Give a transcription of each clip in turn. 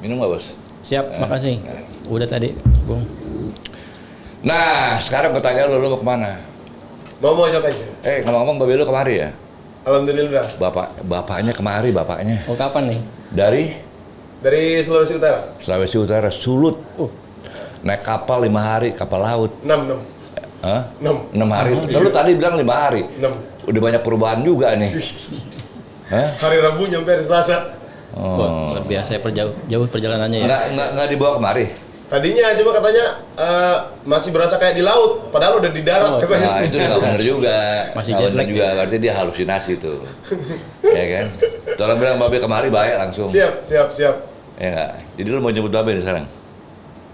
Minum nggak bos? Siap, makasih. Udah tadi, Bung. Nah, sekarang gue tanya lu mau kemana? Mau ajak aja. Ngomong-ngomong babe lu kemari ya? Alhamdulillah. Bapaknya kemari, bapaknya. Oh, kapan nih? Dari Sulawesi Utara. Sulawesi Utara, Sulut. Naik kapal 5 hari, kapal laut. 6. Hah? 6 hari. Lalu tadi bilang 5 hari. 6. Udah banyak perubahan juga nih. Hah? Hari Rabu nyampe hari Selasa. Wah, luar biasa ya jauh perjalanannya ya. Nggak dibawa kemari? Tadinya cuma katanya masih berasa kayak di laut, padahal udah di darat. Nah, itu nggak benar juga. Masih Nggak jet lag benar juga, berarti dia halusinasi tuh. Ya kan? Tolong bilang babe kemari baik langsung. Siap. Ya nggak? Jadi lu mau jemput babe nih sekarang?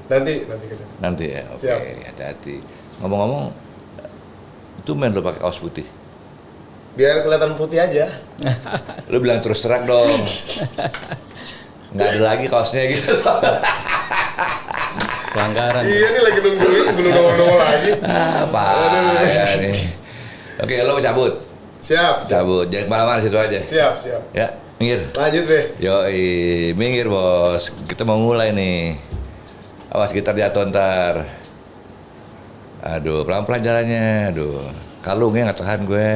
Nanti kesana. Nanti ya, oke. Siap. Hati-hati. Ngomong-ngomong, itu main lu pakai kaos putih. Biar kelihatan putih aja. Lu bilang terus terang dong. Nggak ada lagi kaosnya gitu. Pelanggaran. Iya nih lagi nungguin, belum nongol lagi. Apa ya nih? Oke, lo cabut. Siap. Cabut. Jangan kemana-mana situ aja. Siap. Ya, minggir. Lanjut, Be. Yoi, minggir bos. Kita mau mulai nih. Awas gitar jatuh ntar. Aduh, pelan-pelan jalannya. Aduh, kalungnya nggak tahan gue.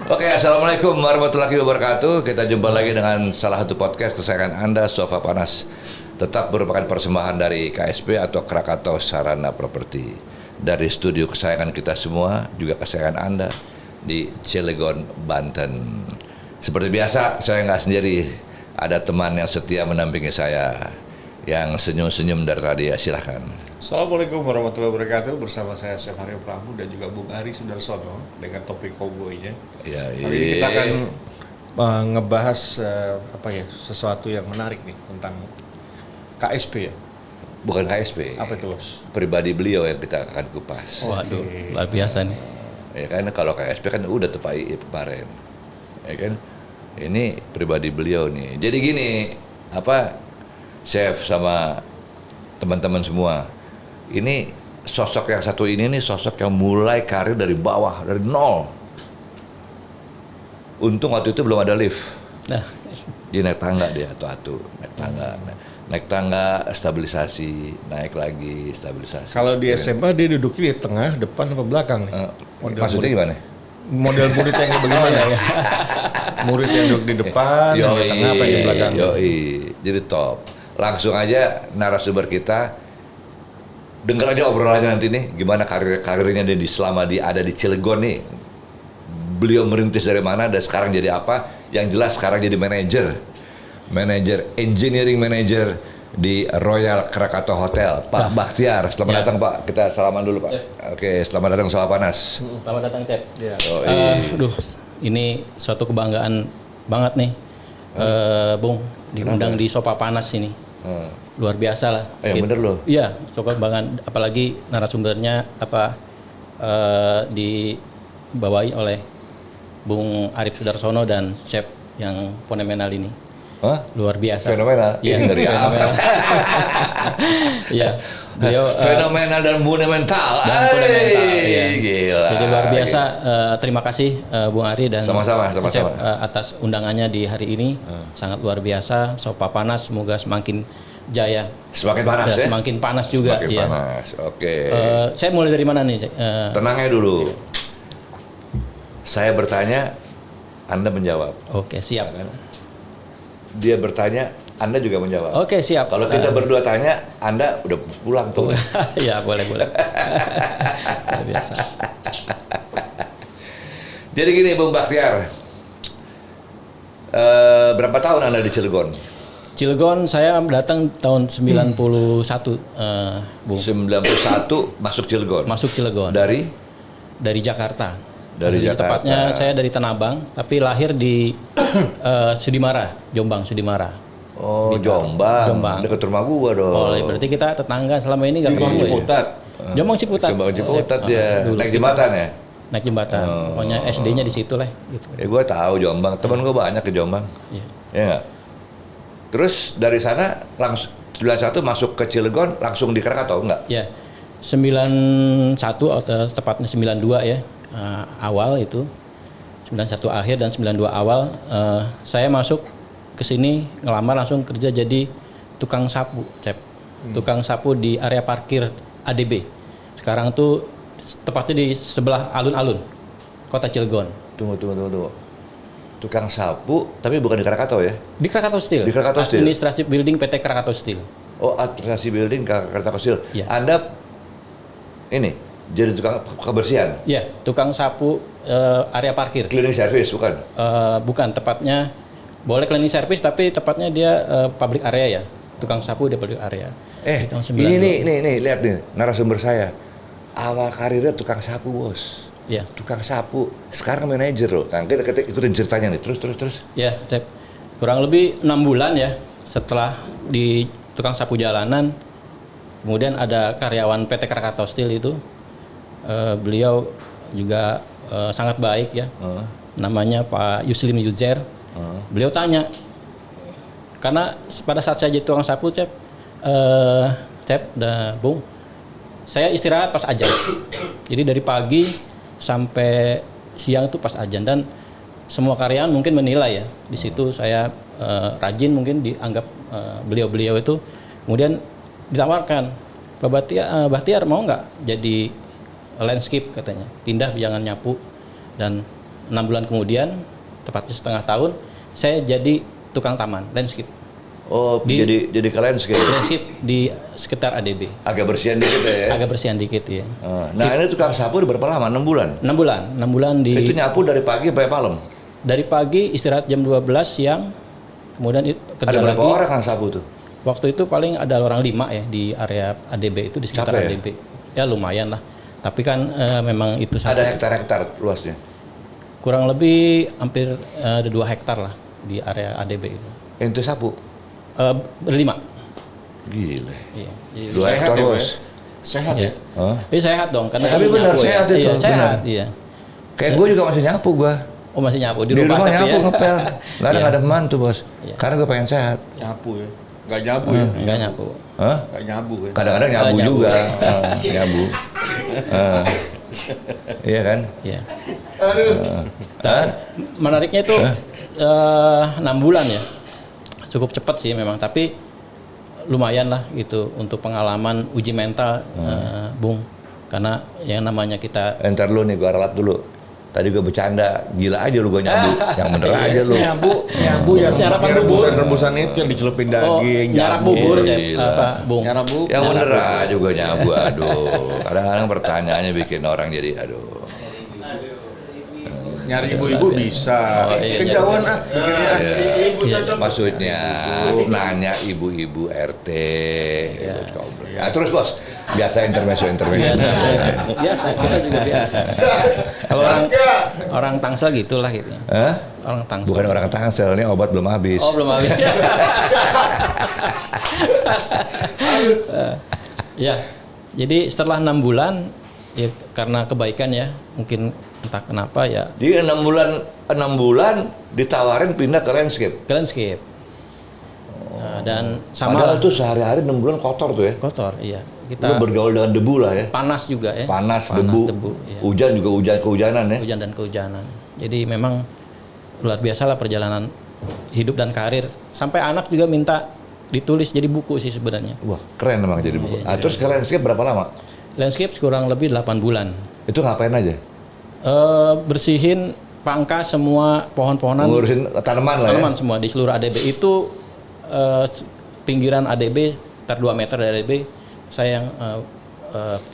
Oke, assalamualaikum warahmatullahi wabarakatuh. Kita jumpa lagi dengan salah satu podcast kesayangan Anda, Sofa Panas. Tetap merupakan persembahan dari KSP atau Krakatau Sarana Properti. Dari studio kesayangan kita semua, juga kesayangan Anda di Cilegon, Banten. Seperti biasa, saya nggak sendiri. Ada teman yang setia mendampingi saya, yang senyum-senyum dari tadi ya, silahkan. Assalamualaikum warahmatullahi wabarakatuh. Bersama saya Chef Haryo Prabu dan juga Bung Ari Sudarsono dengan topik cowboy-nya. Ya, Hari ini kita akan ngebahas sesuatu yang menarik nih tentang KSP ya. Bukan KSP. Apa itu, Bos? Pribadi beliau yang kita akan kupas. Waduh, luar biasa nih. Ya kan, kalau KSP kan udah tepai kemarin. Ya kan? Ini pribadi beliau nih. Jadi gini, Chef sama teman-teman semua. Ini sosok yang satu ini nih sosok yang mulai karir dari bawah, dari nol. Untung waktu itu belum ada lift. Nah, Dia naik tangga dia naik tangga, stabilisasi, naik lagi, stabilisasi. Kalau di SMA dia duduknya di tengah, depan apa belakang nih? Maksudnya gimana? Model murid yang bagaimana ya? Murid yang duduk di depan, yang di tengah apa yang di belakang? Jadi top. Langsung aja narasumber kita, dengar aja obrolannya nanti nih, gimana karirnya dia selama dia ada di Cilegon nih. Beliau merintis dari mana dan sekarang jadi apa? Yang jelas sekarang jadi engineering manager di Royal Krakatau Hotel. Pak Bakhtiar, selamat datang Pak. Kita salaman dulu Pak. Oke, selamat datang Sofa Panas. selamat datang, Cep. Yoi. Ini suatu kebanggaan banget nih, Bung, diundang di Sofa Panas ini. Luar biasa lah. Bener loh. Iya, cukup kebanggaan. Apalagi narasumbernya dibawahi oleh Bung Arif Sudarsono dan Chef yang fenomenal ini. Hah? Luar biasa. Fenomenal? Iya, Ini dari apa? Iya, beliau Fenomenal dan fundamental. Iya. Gila. Jadi luar biasa. Terima kasih Bung Ari dan Sama-sama. Chef, atas undangannya di hari ini. Sangat luar biasa. Sofa Panas, semoga semakin jaya. Semakin panas ya? Semakin panas juga. Semakin ya. panas, oke. Saya mulai dari mana nih? Tenangnya dulu. Saya bertanya, Anda menjawab. Oke, siap. Dia bertanya, Anda juga menjawab. Oke, siap. Kalau kita berdua tanya, Anda udah pulang tuh. Ya, boleh. Luar biasa. Jadi gini Bung Bakhtiar, berapa tahun Anda di Cilegon? Cilegon saya datang tahun 91, Bung. 91 masuk Cilegon? Masuk Cilegon. Dari Jakarta. Dari Jakarta. Tepatnya saya dari Tanah Abang, tapi lahir di Sudimara, Jombang, Sudimara. Oh, Jombang. Dekat rumah gua dong. Oh, berarti kita tetangga selama ini nggak ketemu ya? Jombang Ciputat. Jombang Ciputat dia. Naik jembatan ya? Naik jembatan. Pokoknya SD-nya di situ lah. Gitu. Gua tahu Jombang. Temen gua banyak di Jombang. Iya. Ya nggak? Terus dari sana langsung 91 masuk ke Cilegon langsung di Krakatau enggak? Ya. 91 atau tepatnya 92 ya. Awal itu 91 akhir dan 92 awal saya masuk ke sini ngelamar langsung kerja jadi tukang sapu, Cep. Tukang sapu di area parkir ADB. Sekarang tuh tepatnya di sebelah alun-alun Kota Cilegon. Tunggu. Tukang sapu, tapi bukan di Krakatau ya? Di Krakatau Steel. Di Krakatau Steel. Administrative Building PT Krakatau Steel. Oh, administrasi building Krakatau Steel. Iya. Anda ini jadi tukang kebersihan, Ya, tukang sapu area parkir. cleaning service bukan? Bukan, tepatnya boleh cleaning service tapi tepatnya dia public area ya. Tukang sapu dia public area. Di tahun 92. Ini lihat nih narasumber saya. Awal karirnya tukang sapu, Bos. Ya. Tukang sapu. Sekarang manajer loh. Kan kita ikutin ceritanya nih. Terus. Ya, Cep. Kurang lebih 6 bulan ya setelah di tukang sapu jalanan. Kemudian ada karyawan PT Krakatau Steel itu. Beliau juga sangat baik ya. Namanya Pak Yuslim Yuzer. Beliau tanya, karena pada saat saya jadi tukang sapu, Cep, Bung, saya istirahat pas azan. Jadi dari pagi sampai siang itu pas azan, dan semua karyawan mungkin menilai ya. Di situ saya rajin, mungkin dianggap beliau-beliau itu. Kemudian ditawarkan, Pak Bahtiar mau nggak jadi landscape katanya, pindah jangan nyapu. Dan 6 bulan kemudian, tepatnya setengah tahun, saya jadi tukang taman landscape. Oh, jadi ke landscape. Landscape di sekitar ADB. Agak bersihan dikit ya. Agak bersihan dikit ya. Nah, ini tukang sapu udah berapa lama? 6 bulan? 6 bulan di Itu nyapu dari pagi sampai malam? dari pagi istirahat jam 12 siang, kemudian kerja Ada berapa lagi. orang kan sapu tuh? Waktu itu paling ada orang 5 ya di area ADB itu, di sekitar Capek ya? ADB. Ya lumayan lah. Tapi kan memang itu Ada hektar-hektar luasnya? kurang lebih hampir ada 2 hektar lah di area ADB itu. Ente sapu? Berlima. Gile. Iya. Jadi, 2 hektar ya, Pak, luas. ya? Sehat iya. ya? Hah? Tapi sehat dong, karena Tapi kami benar, nyapu ya. sehat itu, Iya, sehat, benar. iya. Kayak gue juga masih nyapu gue. Oh, masih nyapu Di rumah tapi nyapu ya. ngepel. Nggak Iya. ada mantu, Bos. Iya. Karena gue pengen sehat. Nyapu ya? Nggak nyabu ya? Enggak nyapu. Hah? Nggak nyabu ya? Kadang-kadang nyabu Nyabu. juga. Nyabu. Iya kan? Iya. Aduh. Hah? Menariknya itu 6 bulan ya. Cukup cepat sih memang, tapi lumayan lah gitu untuk pengalaman uji mental, Bung. Karena yang namanya kita Entar lu nih, gue ralat dulu. Tadi gue bercanda, gila aja lu gue nyabu. Yang bener aja lu. Nyabu yang Nyarapan pakai bubur. rebusan itu yang dicelupin daging, nyarap jamu. bubur Gila. apa, Bung? Nyarap bubur. Yang bener aja gue nyabu, aduh. Kadang-kadang pertanyaannya bikin orang jadi, aduh. Nyari ibu-ibu bisa. Oh, iya, Kejauhan ah. Pikirnya. Ibu cocok. Maksudnya nanya ibu-ibu RT. Ibu komplek. Ah, terus bos, biasa intermezzo. Biasa, kita juga biasa. Kalau orang Tangsel gitulah gitu. Hah? Orang Tangsel. Bukan orang Tangsel, ini obat belum habis. Oh, belum habis. Ya, jadi setelah 6 bulan, ya karena kebaikan ya, mungkin entah kenapa ya, Di 6 bulan ditawarin pindah ke landscape. ke landscape. Nah, dan sama Padahal tuh sehari-hari 6 bulan kotor tuh ya. kotor, iya. Lu Kita bergaul dengan debu lah ya. panas juga ya. Panas, debu, iya. hujan juga kehujanan ya. Hujan dan kehujanan. Jadi memang luar biasa lah perjalanan hidup dan karir. Sampai anak juga minta ditulis jadi buku sih sebenarnya. Wah, keren emang jadi buku. Terus ke landscape berapa lama? Landscape kurang lebih 8 bulan. Itu ngapain aja? Bersihin pangkas semua pohon-pohonan, Ngurusin tanaman lah ya. tanaman semua di seluruh ADB itu, pinggiran ADB sekitar 2 meter dari ADB saya yang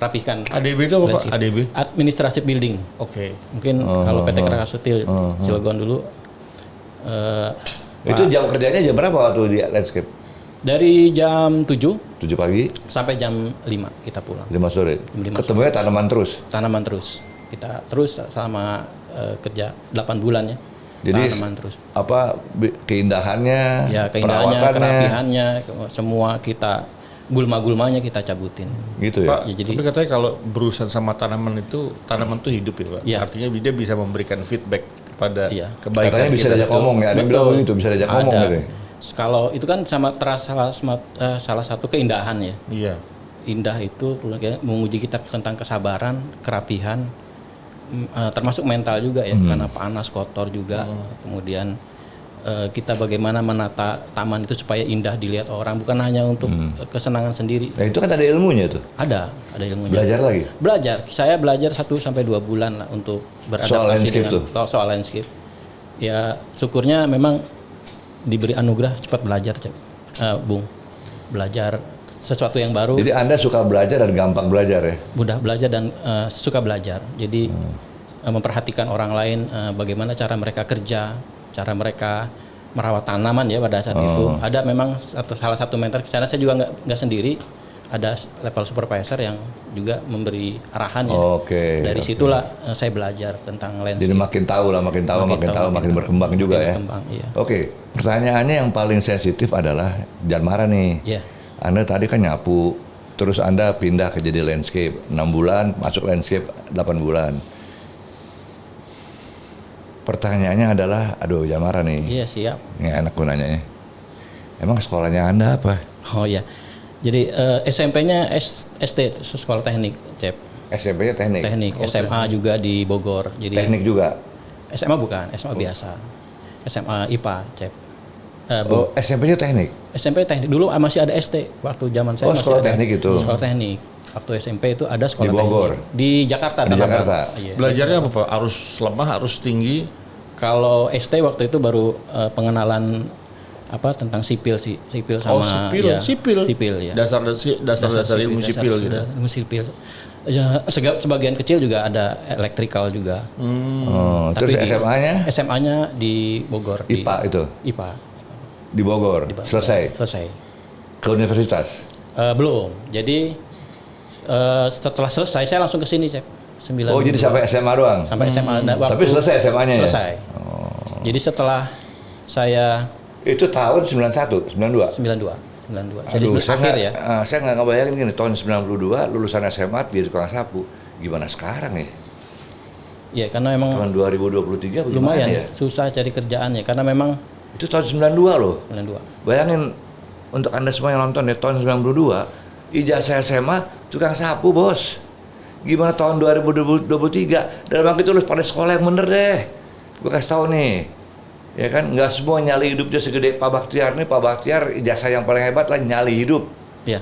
rapihkan. ADB itu apa Pak? landscape. ADB? Administrative Building. Oke. Mungkin kalau PT Krakatau Steel Cilegon dulu Itu jam kerjanya jam berapa waktu di landscape? dari jam 7 7 pagi, sampai jam 5 kita pulang. 5 sore. Jam 5 Ketemunya tanaman terus. Tanaman terus. Kita terus selama kerja 8 bulan ya. Jadi tanaman terus. apa keindahannya, Ya keindahannya, perawatannya, kerapihannya, semua kita gulma-gulmanya kita cabutin. gitu ya. Pak, Ya, jadi- tapi katanya kalau berurusan sama tanaman itu hidup ya Pak? Iya. Artinya dia bisa memberikan feedback kepada Iya. kebaikan Katanya bisa kita. diajak ngomong ya, ada yang bilang begitu, bisa diajak ngomong Ada. gitu. ya. Kalau itu kan salah satu keindahan ya. Iya. Indah itu menguji kita tentang kesabaran, kerapihan, termasuk mental juga ya, karena panas, kotor juga. Kemudian kita bagaimana menata taman itu supaya indah dilihat orang, bukan hanya untuk kesenangan sendiri. Nah itu kan ada ilmunya tuh. Ada ilmunya. Belajar lagi? Belajar. Saya belajar 1-2 bulan lah untuk beradaptasi landscape dengan soal landscape. Ya syukurnya memang diberi anugerah cepat belajar, Bung. Belajar sesuatu yang baru. Jadi Anda suka belajar dan gampang belajar ya? Mudah belajar dan suka belajar. Jadi memperhatikan orang lain, bagaimana cara mereka kerja, cara mereka merawat tanaman ya pada saat itu. Ada memang salah satu mentor ke sana, saya juga nggak sendiri. Ada level supervisor yang juga memberi arahan ya. Dari situlah saya belajar tentang landscape. Jadi makin tahu, makin berkembang juga ya. Iya. Oke, pertanyaannya yang paling sensitif adalah jangan marah nih. Iya. Anda tadi kan nyapu, terus Anda pindah ke jadi landscape 6 bulan, masuk landscape 8 bulan. Pertanyaannya adalah, aduh jangan marah nih. Iya siap. Ini enak gunanya ya. Emang sekolahnya Anda apa? Oh iya. Jadi SMP-nya SD, sekolah teknik, Cep. SMP-nya teknik? Teknik, SMA juga di Bogor. Jadi Teknik juga? SMA bukan, SMA biasa. SMA IPA, Cep. SMP-nya teknik? SMP teknik. Dulu masih ada SD, waktu zaman saya masih sekolah ada. teknik itu? Sekolah teknik. Waktu SMP itu ada sekolah Di Bogor? teknik. Di Jakarta. Di Jakarta? Iya. Belajarnya apa Pak? Arus lemah, arus tinggi? Kalau SD waktu itu baru pengenalan tentang sipil sama sipil ya. Dasar ilmu sipil gitu. Ilmu sipil. Ya, sebagian kecil juga ada elektrikal juga. Terus SMA-nya? SMA-nya di Bogor. IPA itu? IPA. Di Bogor? Selesai? Selesai. Ke universitas? Belum. Jadi setelah selesai saya langsung ke sini, Cep. Jadi sampai SMA doang? Sampai SMA. Tapi selesai SMA-nya ya? Selesai. Jadi setelah saya... Itu tahun 91, 92? 92. Jadi Aduh, akhir ya? Saya nggak ngebayangin gini, tahun 92 lulusan SMA di tukang sapu. Gimana sekarang ya? Ya karena memang... Tahun 2023 lumayan ya? susah cari kerjaan ya, karena memang... Itu tahun 92 loh? 92. Bayangin, untuk Anda semua yang nonton ya, tahun 92, ijazah SMA tukang sapu, bos. Gimana tahun 2023? Dalam waktu itu lu pada sekolah yang bener deh. Gue kasih tahu nih. Ya kan, nggak semua nyali hidupnya segede Pak Baktiar nih. Pak Baktiar ijazah yang paling hebat lah nyali hidup. Iya.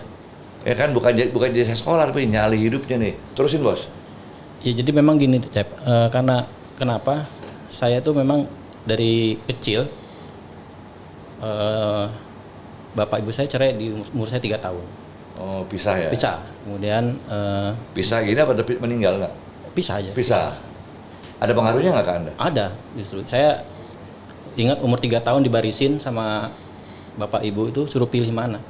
Ya kan, bukan ijazah sekolah tapi nyali hidupnya nih. Terusin bos. Ya jadi memang gini, Cep. Karena kenapa saya tuh memang dari kecil bapak ibu saya cerai di umur saya 3 tahun. Oh, pisah ya? Pisah. Kemudian pisah gini apa tapi meninggal nggak? Pisah aja. Pisah. Ada pengaruhnya nggak ke Anda? Ada. Justru saya ingat umur 3 tahun dibarisin sama bapak ibu itu suruh pilih mana.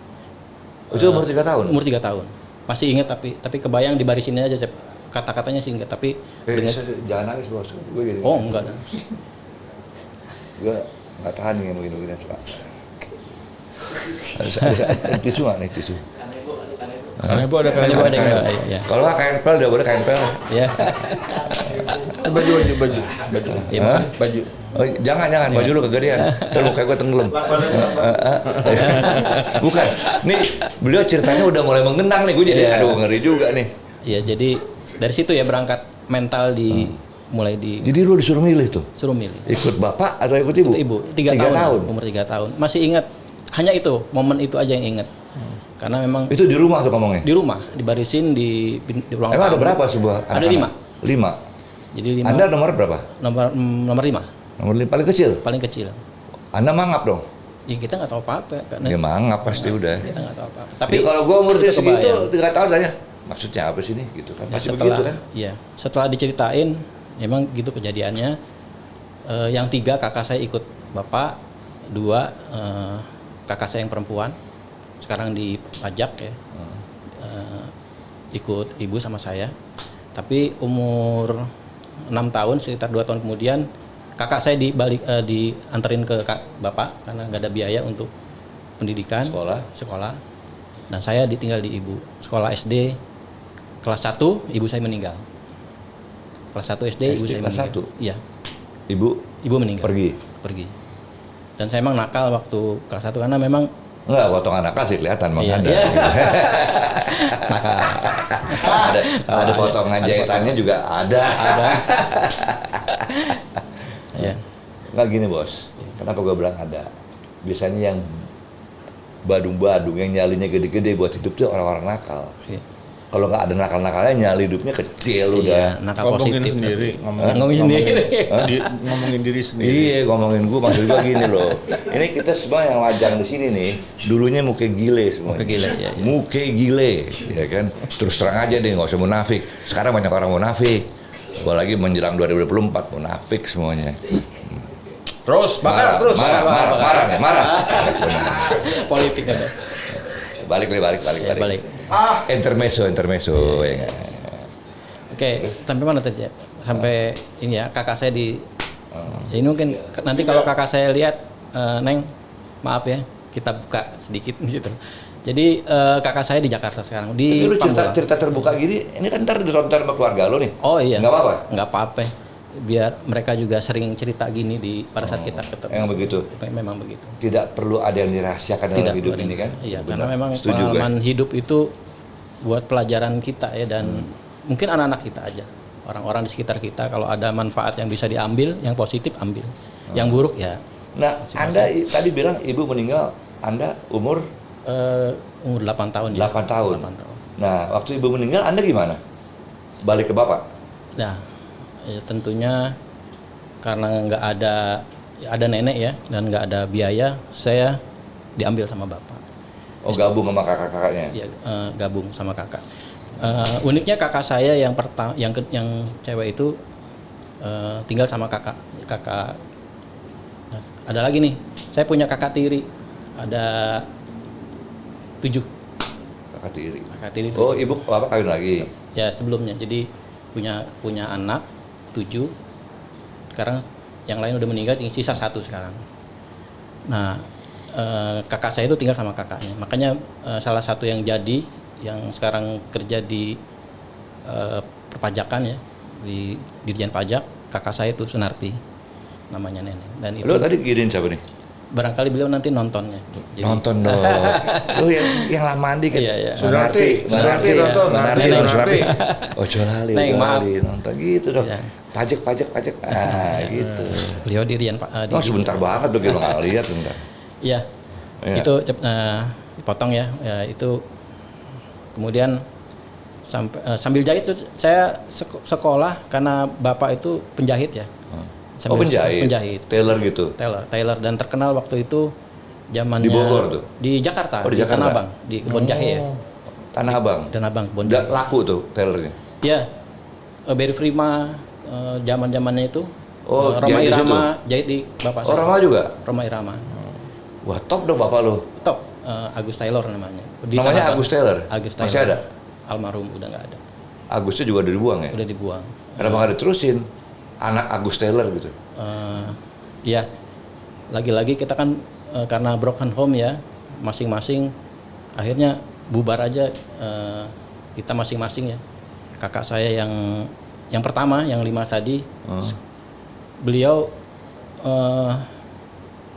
Itu umur 3 tahun? Umur 3 tahun. Masih ingat tapi kebayang dibarisinnya aja, Cep. Kata-katanya sih enggak, tapi jangan nangis bos. Gue gini. Oh, enggak. Gue nggak tahan nih begini-begini suka. Ada tisu nggak nih tisu? Karena ibu ada ya. Kalau nggak kain pel, udah boleh kain pel. Ya. baju. Ya, baju. Oh, jangan baju lu kegedean. Ntar muka gue tenggelam. Bukan. Nih beliau ceritanya udah mulai mengenang nih, gue jadi aduh ngeri juga nih. Iya, jadi dari situ ya berangkat mental mulai di. Jadi lu disuruh milih tuh? Suruh milih. Ikut bapak atau ikut ibu? Ikut ibu. 3 tahun. Umur 3 tahun. Masih ingat. Hanya itu, momen itu aja yang ingat. Karena memang itu di rumah tuh ngomongnya? Di rumah, dibarisin di ruang tamu. Emang ada berapa sebuah anak? Ada 5. 5. Jadi 5. Anda nomor berapa? Nomor 5. Nomor 5 paling kecil? Paling kecil. Anda mangap dong? Ya kita nggak tahu apa-apa. Ya mangap pasti udah. Kita nggak tahu apa-apa. Tapi ya, kalau gua umur segitu 3 tahun tanya, maksudnya apa sih nih gitu kan? Pasti begitu kan? Iya. Setelah diceritain, memang gitu kejadiannya. Yang 3 kakak saya ikut bapak, 2 kakak saya yang perempuan, sekarang di pajak ya, ikut ibu sama saya. Tapi umur 6 tahun, sekitar 2 tahun kemudian, kakak saya dianterin ke bapak karena nggak ada biaya untuk pendidikan sekolah. Dan saya ditinggal di ibu. Sekolah SD kelas 1 ibu saya meninggal. Kelas 1 SD ibu saya meninggal. Kelas 1? Iya. Ibu meninggal. Pergi. Dan saya emang nakal waktu kelas 1 karena memang enggak, potongan nakal sih kelihatan Bang Anda. Iya. ada potongan jahitannya juga ada. Iya. Enggak gini, Bos. Kenapa gue bilang ada? Biasanya yang badung-badung, yang nyalinya gede-gede buat hidup tuh orang-orang nakal. Iya. Kalau nggak ada nakal-nakalnya, nyali hidupnya kecil udah. Iya, nakal Ngomongin positif. sendiri, Ngomongin sendiri. ngomongin diri sendiri. Iya, ngomongin gue maksud gue gini loh. Ini kita semua yang lajang di sini nih, dulunya muka gile semua. Muka gile, ya. Muka gile, ya kan. Terus terang aja deh, nggak usah munafik. Sekarang banyak orang munafik. Apalagi menjelang 2024 munafik semuanya. Terus, bakar terus. Marah. Politik ada. Balik. Balik. Intermezzo ya. Oke, sampai mana tadi ya? Sampai ini ya, kakak saya di. Ya ini mungkin nanti kalau kakak saya lihat, Neng, maaf ya, kita buka sedikit gitu. Jadi kakak saya di Jakarta sekarang di Tapi lu Pamulang. cerita terbuka gini, ini kan ntar ditonton sama keluarga lu nih. Oh iya. Nggak apa-apa? Nggak apa-apa. Biar mereka juga sering cerita gini pada saat kita ketemu. Yang begitu. Memang begitu. Tidak perlu ada yang dirahasiakan dalam hidup ini kan? Iya, Benar. karena memang Setuju gue. pengalaman hidup itu buat pelajaran kita ya, dan mungkin anak-anak kita aja. Orang-orang di sekitar kita kalau ada manfaat yang bisa diambil, yang positif ambil. Yang buruk ya Nah, Anda tadi bilang ibu meninggal, Anda umur umur 8 tahun 8 tahun. 8 tahun. Nah, waktu ibu meninggal Anda gimana? Balik ke bapak? Nah, ya tentunya karena nggak ada nenek ya, dan nggak ada biaya, saya diambil sama bapak. Oh, gabung sama kakak-kakaknya? Ya, gabung sama kakak. Uniknya kakak saya yang cewek itu tinggal sama kakak. Nah, ada lagi nih, saya punya kakak tiri, ada 7. Kakak tiri. Kakak tiri Oh, 7. ibu bapak kawin lagi? Ya sebelumnya, jadi punya anak 7. Sekarang yang lain udah meninggal, tinggal sisa 1 sekarang. Nah, kakak saya itu tinggal sama kakaknya. Makanya salah satu yang sekarang kerja di perpajakan ya, di Dirjen Pajak, kakak saya itu Sunarti namanya, nenek. Dan itu Lu tadi gidein siapa nih? barangkali beliau nanti nontonnya. Jadi, Nonton dong. Lu yang lama dikit. Iya. Sunarti nonton, Sunarti. Oh, Jolali, Neng, maaf. nonton gitu dong. Iya. Pajak. gitu. beliau Dirjen Oh, sebentar banget tuh kita nggak lihat bentar. Iya. Iya. Itu potong ya. Itu kemudian sambil jahit tuh saya sekolah karena bapak itu penjahit ya. Oh, penjahit. Tailor gitu. Tailor, dan terkenal waktu itu zamannya Di Bogor tuh? Di Jakarta, Oh, di di Jakarta. Tanah Abang, di Kebon Jahe ya. Tanah Abang. Tanah Abang, Kebon Udah Jahe. laku tuh tailornya. Ya. Berry Prima zaman-zamannya itu. Oh, Roma jahit di situ? Irama jahit di bapak Oh, saya. Rama juga? Roma Irama. Wah, top dong bapak lu. Top, Agus Taylor namanya. Namanya Tanah Abang. Agus Taylor? Agus Taylor. Masih ada? Almarhum udah nggak ada. Agusnya juga udah dibuang ya? Udah dibuang. Kenapa nggak diterusin? Anak Agus Taylor gitu. Ya, lagi-lagi kita kan karena broken home ya, masing-masing akhirnya bubar aja, kita masing-masing ya. Kakak saya yang pertama, yang 5 tadi, beliau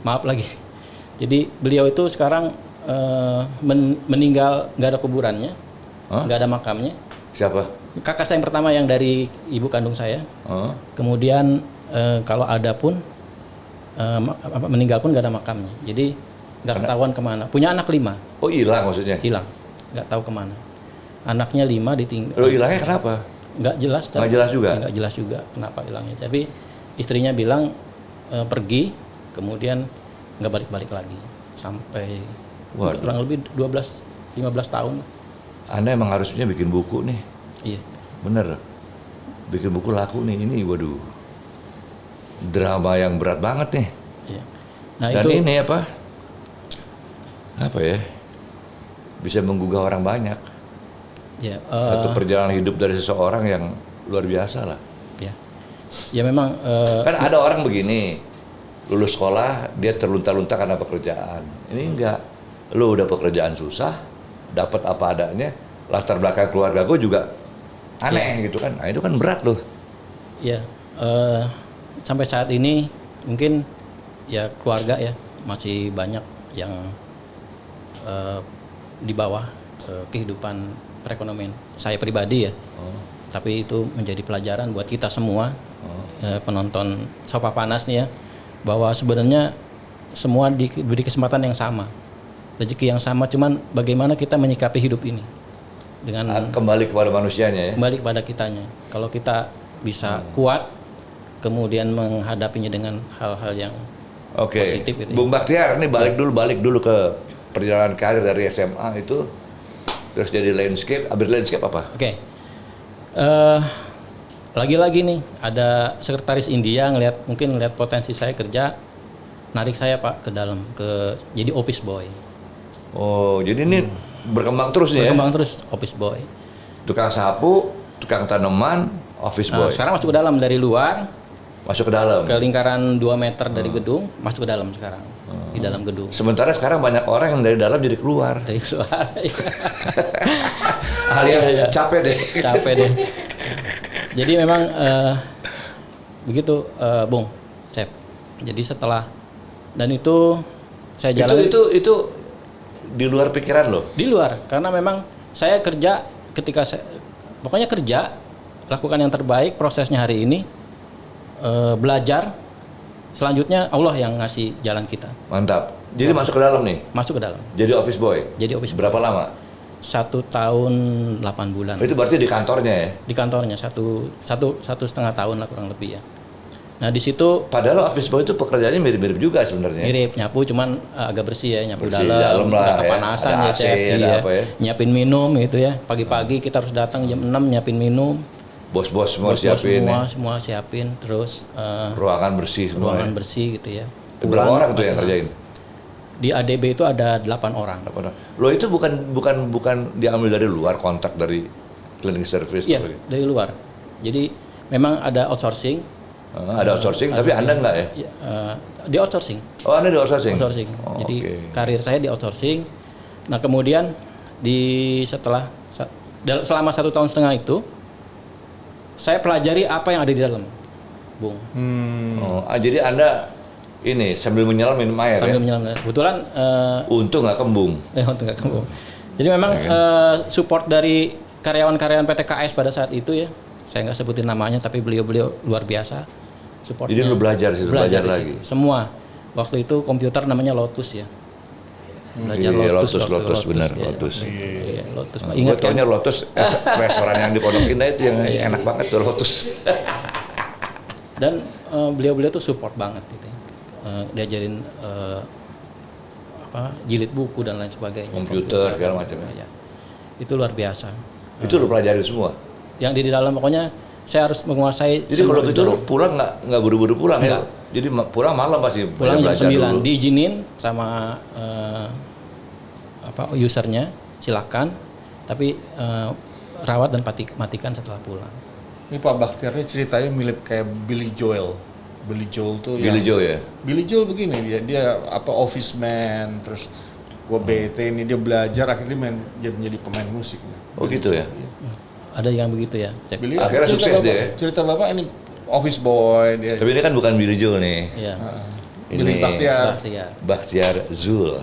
maaf lagi. Jadi beliau itu sekarang meninggal, nggak ada kuburannya, nggak ada makamnya. Siapa? Kakak saya yang pertama yang dari ibu kandung saya. Kemudian kalau ada pun meninggal pun nggak ada makamnya. Jadi nggak ketahuan kemana. Punya anak 5, Oh, hilang maksudnya? hilang, nggak tahu kemana. Anaknya 5 ditinggal. Lo hilangnya kenapa? Nggak jelas. Nggak jelas juga? Nggak jelas juga kenapa hilangnya. Tapi istrinya bilang pergi, kemudian nggak balik-balik lagi sampai Waduh. kurang lebih 12-15 tahun. Anda emang harusnya bikin buku nih. Iya. Bener. Bikin buku laku nih. Ini waduh. Drama yang berat banget nih. Iya. Nah Dan itu ini apa ya? Bisa menggugah orang banyak. ya, Satu perjalanan hidup dari seseorang yang luar biasa lah. ya memang Kan ada orang begini, lulus sekolah dia terlunta-lunta karena pekerjaan. Ini enggak. Lu udah pekerjaan susah, dapat apa adanya, latar belakang keluarga gue juga aneh gitu kan. Nah, itu kan berat loh. ya sampai saat ini mungkin ya keluarga ya masih banyak yang di bawah kehidupan perekonomian saya pribadi ya. Tapi itu menjadi pelajaran buat kita semua penonton Sopa Panas nih ya, bahwa sebenarnya semua diberi kesempatan yang sama, rezeki yang sama, cuman bagaimana kita menyikapi hidup ini dengan Kembali kepada manusianya ya. kembali kepada kitanya. Kalau kita bisa kuat, kemudian menghadapinya dengan hal-hal yang Oke. positif gitu ya. Bung Bakhtiar, ini balik dulu ke perjalanan karir dari SMA itu, terus jadi landscape. Abis landscape apa? Oke. Lagi-lagi nih ada sekretaris India mungkin ngelihat potensi saya kerja, narik saya Pak ke dalam jadi office boy. Oh, jadi ini berkembang terus nih ya? Berkembang terus office boy. Tukang sapu, tukang tanaman, office boy. Sekarang masuk ke dalam dari luar Masuk ke dalam. ke lingkaran 2 meter dari gedung, masuk ke dalam sekarang. Di dalam gedung. Sementara sekarang banyak orang yang dari dalam jadi keluar. Dari luar. Alias Iya. capek deh. Capek deh. Jadi memang begitu Bung Sep. Jadi setelah dan itu saya jalan Itu di luar pikiran loh. di luar karena memang saya kerja pokoknya kerja lakukan yang terbaik prosesnya hari ini belajar selanjutnya Allah yang ngasih jalan kita Mantap. Jadi masuk ke dalam nih. masuk ke dalam Jadi office boy. jadi office Berapa lama? 1 tahun 8 bulan Itu berarti di kantornya ya. di kantornya satu setengah tahun lah kurang lebih ya. Nah di situ Padahal office boy itu pekerjaannya mirip-mirip juga sebenarnya. mirip nyapu cuman agak bersih ya nyapu Bersih dalam lah nggak ya. kepanasan Ada ya, AC, Chef. ada Iya. apa ya. Nyiapin minum gitu ya pagi-pagi kita harus datang jam 6 nyiapin minum Bos-bos semua bos-bos siapin ya. semua siapin terus Ruangan bersih semua. ruangan Ya. bersih gitu ya. Berapa Pulang, orang tuh yang kerjain? Di ADB itu ada 8 orang. Lo itu bukan diambil dari luar, kontak dari cleaning service. Iya, atau gitu? dari luar. Jadi memang ada outsourcing. Ada outsourcing, tapi Anda enggak ya? Ya, di outsourcing. Oh, Anda di outsourcing? Outsourcing. Oh, Jadi oke. karir saya di outsourcing. Nah kemudian selama 1,5 tahun itu saya pelajari apa yang ada di dalam, Bung. Oh, jadi Anda ini sambil menyelam minum air Sambil ya? menyelam. Kebetulan Untung nggak kembung. untuk nggak kembung. Jadi memang support dari karyawan-karyawan PT KS pada saat itu ya, saya nggak sebutin namanya, tapi beliau-beliau luar biasa. Supportnya. Jadi lu belajar situ, belajar di lagi. situ. Semua. Waktu itu komputer namanya Lotus ya. Belajar Iya, Lotus, Lotus benar, ya. Lotus. Iya, Lotus. Gue Ingat kan? taunya Lotus restoran yang di Pondok Indah itu yang enak banget tuh Lotus. Dan beliau-beliau tuh support banget gitu. Ya. Diajarin jilid buku dan lain sebagainya. Komputer segala macam ya. Ya. Itu luar biasa. Itu lu pelajari semua. Yang di dalam pokoknya saya harus menguasai. Jadi kalau gitu lu pulang nggak buru-buru pulang ya? Jadi pulang malam pasti pulang jam belajar 9 dulu. diizinin sama usernya silakan, tapi rawat dan matikan setelah pulang. Ini Pak Bakhtiar ini ceritanya mirip kayak Billy Joel. Billy Joel tuh Billy Joe ya. Billy Joel begini dia office man, terus gua bete ini dia belajar akhirnya dia menjadi pemain musik. Oh gitu ya. Ada yang begitu ya, Cep? Billy, Akhirnya cerita sukses Bapak- dia ya? Cerita Bapak ini office boy dia. Tapi ini kan bukan Billy Joe nih. Iya. Billy Bakhtiar. Bakhtiar. Bakhtiar Zul.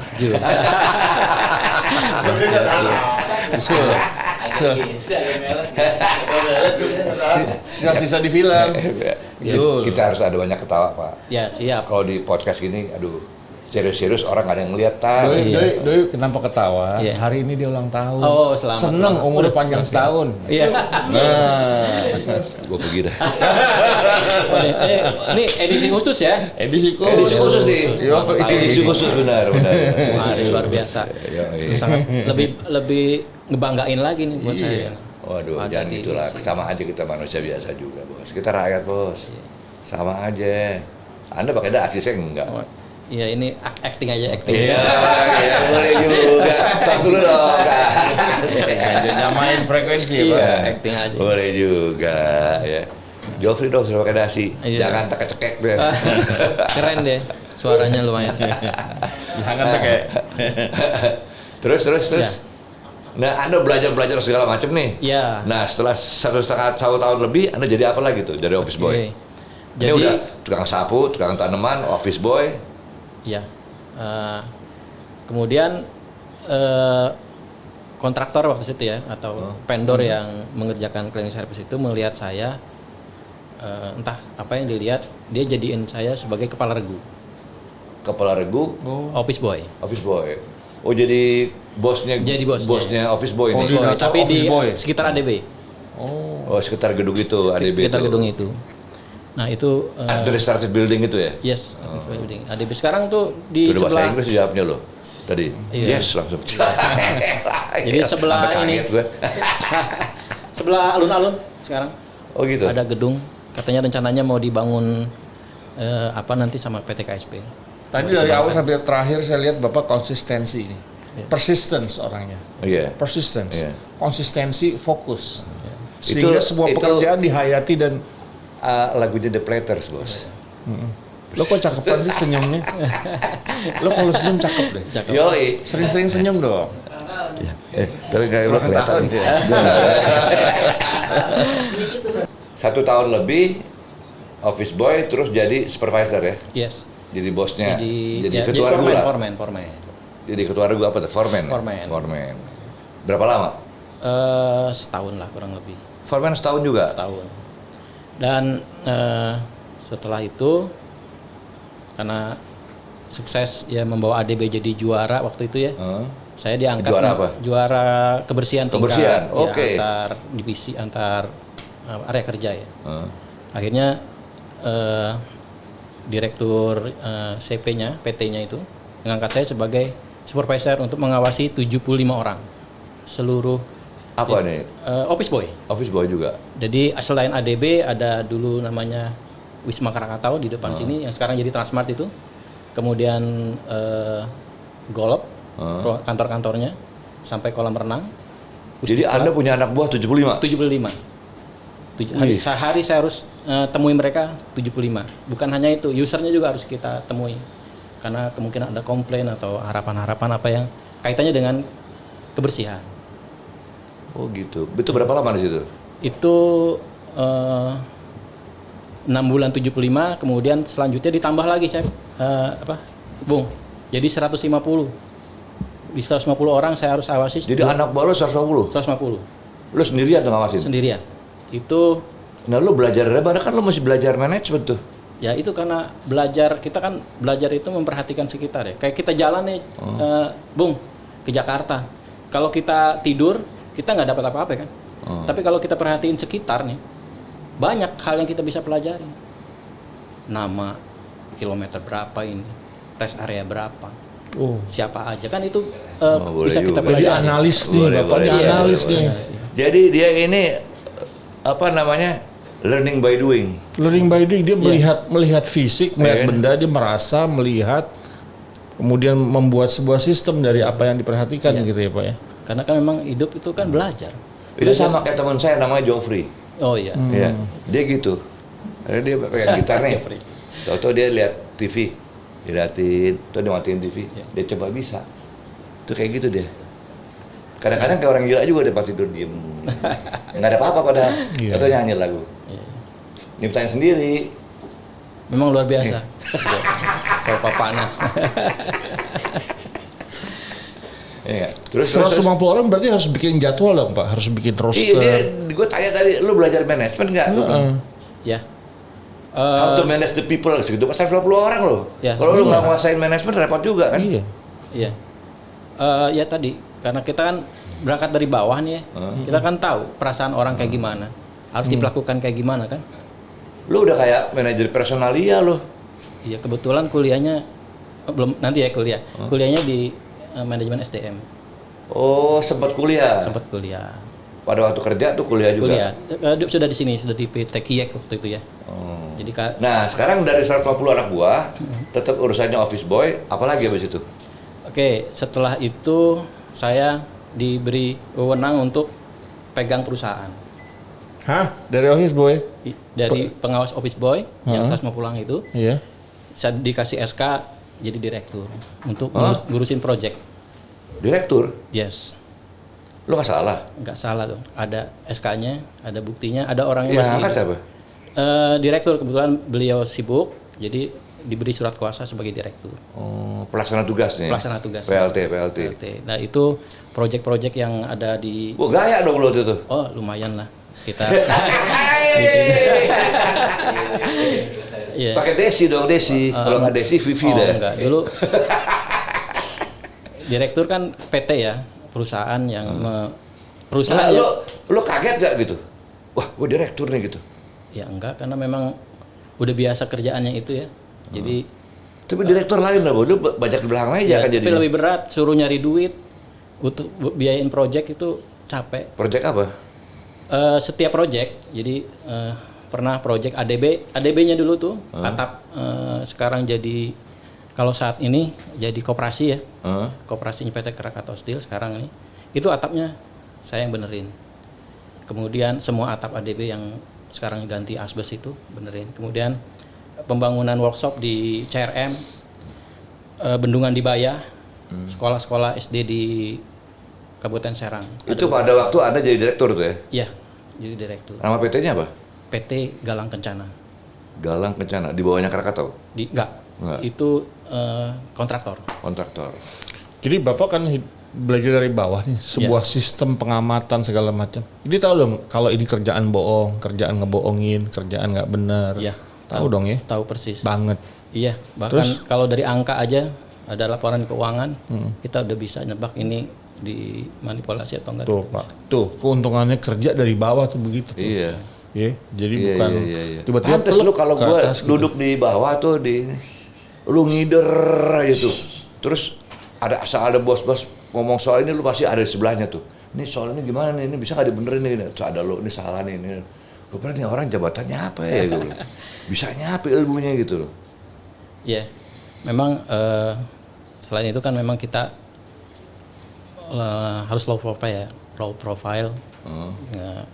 Sisa-sisa di film. Zul. Kita harus ada banyak ketawa Pak. Ya, siap. Kalau di podcast gini, aduh serius-serius orang nggak ada yang ngeliat tak. Doi kenapa ketawa? Iya. Hari ini dia ulang tahun. Oh, selamat. Seneng umurnya panjang setahun. Iya. Nah, Gue pergi dah. Ini edisi khusus ya. edisi Edisi khusus nih. Yo, Edisi khusus benar. Wah, ini luar biasa. Ini sangat lebih ngebanggain lagi nih buat saya. Waduh, Ada jangan di gitulah. sini. Sama aja kita manusia biasa juga, Bos. Kita rakyat, Bos. Sama aja. Anda pakai dasi, saya enggak. Iya, ini acting aja acting. Iya, boleh juga. Tos dulu dong. Ada nyamain frekuensi ya, Pak. Iya, acting aja. Boleh juga, ya. Joffrey dong suruh pakai dasi. Iya. Jangan cekek deh. Keren deh. Suaranya lumayan. Jangan tuh kayak Terus. Ya. Nah, Anda belajar segala macam nih. Iya. Nah, setelah 1,5 tahun lebih, Anda jadi apa lagi tuh dari office boy? Oke. Ini Jadi udah tukang sapu, tukang tanaman, office boy. ya. Kemudian kontraktor waktu itu ya atau vendor yang mengerjakan cleaning service itu melihat saya entah apa yang dilihat, dia jadiin saya sebagai kepala regu. kepala regu, Office boy. office boy. Oh jadi bosnya office boy Office ini. boy, Koordinator tapi di office boy. sekitar ADB. Oh sekitar gedung itu ADB Sekitar itu. gedung itu. Nah itu Administrative building itu ya? yes, building. ADB sekarang tuh di Itu udah bahasa sebelah. Inggris jawabnya loh tadi. Iya. Yes langsung. Jadi sebelah Sampai ini. kaget gue. Sebelah alun-alun sekarang Oh gitu. ada gedung. Katanya rencananya mau dibangun apa nanti sama PT KSP. Tadi dari awal sampai terakhir saya lihat Bapak konsistensi ini. Persistence orangnya. Iya. Persistence. Iya. Konsistensi, fokus. Sehingga semua itu- pekerjaan dihayati dan Lagunya The Platters bos. lo kok cakepan sih senyumnya? Lo kalau senyum cakep deh. Yoi. Sering-sering senyum dong. Tapi kayak lo kelihatan. 1 tahun lebih office boy terus jadi supervisor ya. Yes. Jadi bosnya. Jadi ya, ketua regu lah. foreman. Jadi ketua regu apa tuh? Foreman. Foreman. Berapa lama? Setahun lah kurang lebih. Foreman setahun juga. Setahun. Dan setelah itu karena sukses ya membawa ADB jadi juara waktu itu ya. Saya diangkat Juara apa? Juara kebersihan tingkat Kebersihan, ya, oke. antar divisi antar area kerja ya. Akhirnya direktur CP-nya, PT-nya itu mengangkat saya sebagai supervisor untuk mengawasi 75 orang seluruh Apa nih? office boy. Office boy juga. Jadi selain ADB ada dulu namanya Wisma Krakatau di depan sini yang sekarang jadi Transmart itu. Kemudian Golop kantor-kantornya sampai kolam renang. Jadi Anda punya anak buah 75? 75. Sehari saya harus temui mereka 75. Bukan hanya itu, usernya juga harus kita temui. Karena kemungkinan ada komplain atau harapan-harapan apa yang kaitannya dengan kebersihan. Oh gitu. Itu berapa lama di situ? Itu 6 bulan 75, kemudian selanjutnya ditambah lagi Chef, Bung. Jadi 150. Di 150 orang saya harus awasi. Jadi anak buah lo 150? 150 Lo sendirian tuh ngawasin? sendirian. Itu Nah lo belajar dari mana? Kan lo masih belajar manajemen tuh. ya itu karena belajar, kita kan belajar itu memperhatikan sekitar ya. Kayak kita jalan nih, Bung, ke Jakarta. Kalau kita tidur, kita nggak dapat apa-apa kan. Tapi kalau kita perhatiin sekitar nih, banyak hal yang kita bisa pelajari. Nama, kilometer berapa ini, rest area berapa, siapa aja kan itu boleh bisa kita juga. Jadi pelajari. analis nih, Boleh, Bapak boleh, ini boleh, analis boleh, nih. Jadi dia ini apa namanya? Learning by doing. Learning by doing, dia melihat fisik, melihat Iya. benda, dia merasa, melihat, kemudian membuat sebuah sistem dari apa yang diperhatikan gitu ya Pak ya. Karena kan memang hidup itu kan belajar. Itu sama kayak teman saya namanya Joffrey. Oh iya. Ya, dia gitu. Ada dia pegang gitar nih. Joffrey. Tahu-tahu dia lihat TV, diliatin, terus dia matiin TV, dia coba bisa. Itu kayak gitu dia. Kadang-kadang kayak orang gila juga dia pas tidur diem. Nggak ada apa-apa padahal. Iya. Atau nyanyi lagu. Nyiptain sendiri. Memang luar biasa. Kalau Pak panas. Iya. Terus 150 orang berarti harus bikin jadwal dong Pak, harus bikin Iya, roster. gue tanya tadi, lu belajar manajemen nggak? Ya. How to manage the people segitu, pas 150 orang loh. Ya, Kalau lu iya. nggak nguasain manajemen repot juga kan? Iya. Iya. Ya tadi karena kita kan berangkat dari bawah nih ya. Kita kan tahu perasaan orang kayak gimana. Harus diperlakukan kayak gimana kan? Lu udah kayak manajer personalia lo. Iya, kebetulan kuliahnya belum nanti ya kuliah. Kuliahnya di manajemen SDM. Oh, sempat kuliah. Sempat kuliah. Pada waktu kerja tuh kuliah juga. Kuliah. Dia sudah di sini, sudah di PT Kiek waktu itu ya. Oh. Jadi Nah, sekarang dari 150 anak buah, tetap urusannya office boy, apalagi habis itu? oke, setelah itu saya diberi wewenang untuk pegang perusahaan. Hah? Dari office boy? Dari pengawas office boy yang 150 orang itu, Iya. saya dikasih SK jadi direktur untuk ngurusin project. Direktur? Yes, Lu nggak salah? nggak salah tuh. Ada SK-nya, ada buktinya, ada orangnya Yang masih angkat hidup. siapa? Direktur, kebetulan beliau sibuk, jadi diberi surat kuasa sebagai direktur. Oh, pelaksana tugas nih. Pelaksana tugas. PLT. PLT. Nah itu project-project yang ada di, Wah, gaya dong lu waktu itu. oh lumayan lah kita. Iya. Pakai Desi dong, Desi. Kalau nggak Desi, Vivi deh. Enggak, dulu direktur kan PT ya, perusahaan yang perusahaan Nah, lo kaget gak gitu? Wah, gue direktur nih gitu. ya enggak, karena memang udah biasa kerjaannya itu ya. Jadi Tapi direktur lain lah, lu banyak di belakang aja ya, kan tapi jadinya. lebih berat, suruh nyari duit untuk biayain project itu capek. Project apa? Setiap project, jadi pernah project ADB-nya dulu tuh, atap sekarang jadi kalau saat ini jadi koperasi ya, koperasinya PT Krakatau Steel sekarang ini, itu atapnya saya yang benerin. Kemudian semua atap ADB yang sekarang ganti asbes itu benerin. Kemudian pembangunan workshop di CRM, bendungan di Bayah, sekolah-sekolah SD di Kabupaten Serang. Itu pada waktu Anda jadi direktur tuh ya? Iya, jadi direktur. Nama PT-nya apa? PT Galang Kencana. Galang Kencana, di bawahnya Krakatau? Enggak. Itu kontraktor. Kontraktor. Jadi Bapak kan belajar dari bawah nih, sebuah sistem pengamatan segala macam. Jadi tahu dong kalau ini kerjaan bohong, kerjaan ngebohongin, kerjaan nggak benar. Iya. Tahu dong ya? Tahu persis. Banget. Iya, bahkan kalau dari angka aja ada laporan keuangan, kita udah bisa nebak ini dimanipulasi atau enggak. Tuh Pak, tuh keuntungannya kerja dari bawah tuh begitu. Tuh. Iya. Ya, jadi Iya, bukan iya. tiba-tiba Pantes lu kalau ke gue atas gitu. duduk di bawah tuh lu ngider aja tuh. Terus ada bos-bos ngomong soal ini, lu pasti ada di sebelahnya tuh. Ini soal ini gimana nih? Ini bisa nggak dibenerin nih? Terus ada lu, ini salah nih. Ini. Gue pernah nih orang jabatannya apa ya? Gitu. Bisanya apa ilmunya gitu loh. Iya. Memang selain itu kan memang kita harus low profile. Ya,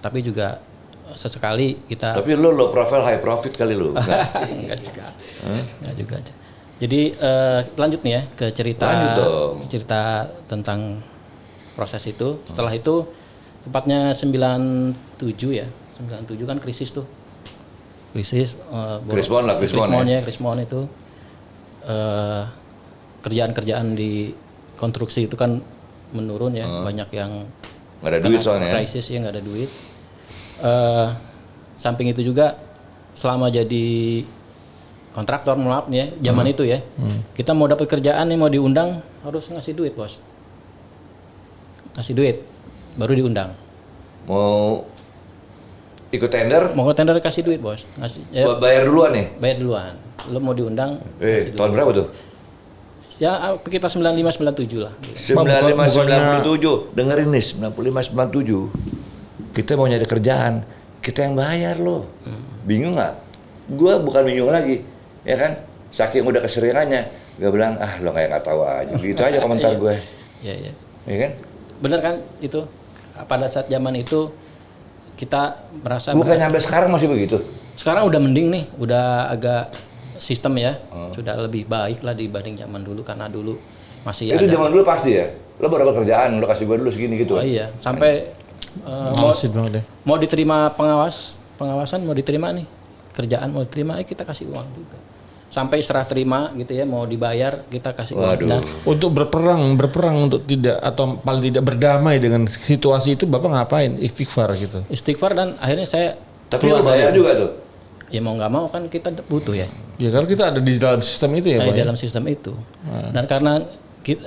tapi juga sesekali kita Tapi lu low profile high profit kali lu. enggak juga. Enggak juga. Jadi lanjut nih ya ke Lanjut dong. cerita tentang proses itu. Setelah itu tepatnya 97 ya. 97 kan krisis tuh. Krisis Krismon lah, Krismon ya. Krismon itu kerjaan-kerjaan di konstruksi itu kan menurun ya, banyak yang Nggak ada duit kena soalnya. krisis ya, nggak ada duit. Samping itu juga selama jadi kontraktor maaf nih ya, zaman itu ya, kita mau dapat kerjaan nih, mau diundang harus ngasih duit bos, ngasih duit baru diundang. Mau ikut tender, Mau ke tender kasih duit bos, ngasih ya, bayar duluan nih. bayar duluan. Lo mau diundang kasih Tahun duit. berapa tuh? Ya kita 95-97 lah. 95-97, dengerin nih 95-97. Kita mau nyari kerjaan, kita yang bayar loh. Bingung nggak? Gua bukan bingung lagi, ya kan? Saking udah keseringannya, gue bilang lo kayak nggak tahu aja. Gitu aja komentar gue, Iya. ya kan? Bener kan itu? Pada saat zaman itu kita merasa Bukan sampai sekarang masih begitu. sekarang udah mending nih, udah agak sistem ya, sudah lebih baik lah dibanding zaman dulu, karena dulu masih Itu ada. zaman dulu pasti ya. Lo baru dapat kerjaan, lo kasih gue dulu segini gitu. Oh iya, sampai Malesin banget deh. mau diterima pengawasan mau diterima nih, kerjaan mau diterima, kita kasih uang juga. Sampai serah terima gitu ya, mau dibayar kita kasih uang. Waduh. Dan Untuk berperang untuk tidak atau paling tidak berdamai dengan situasi itu Bapak ngapain? Istighfar gitu. istighfar, dan akhirnya saya Tapi lo bayar juga tuh. ya mau nggak mau kan kita butuh ya. Ya karena kita ada di dalam sistem itu ya, Pak. Di dalam sistem itu. Dan karena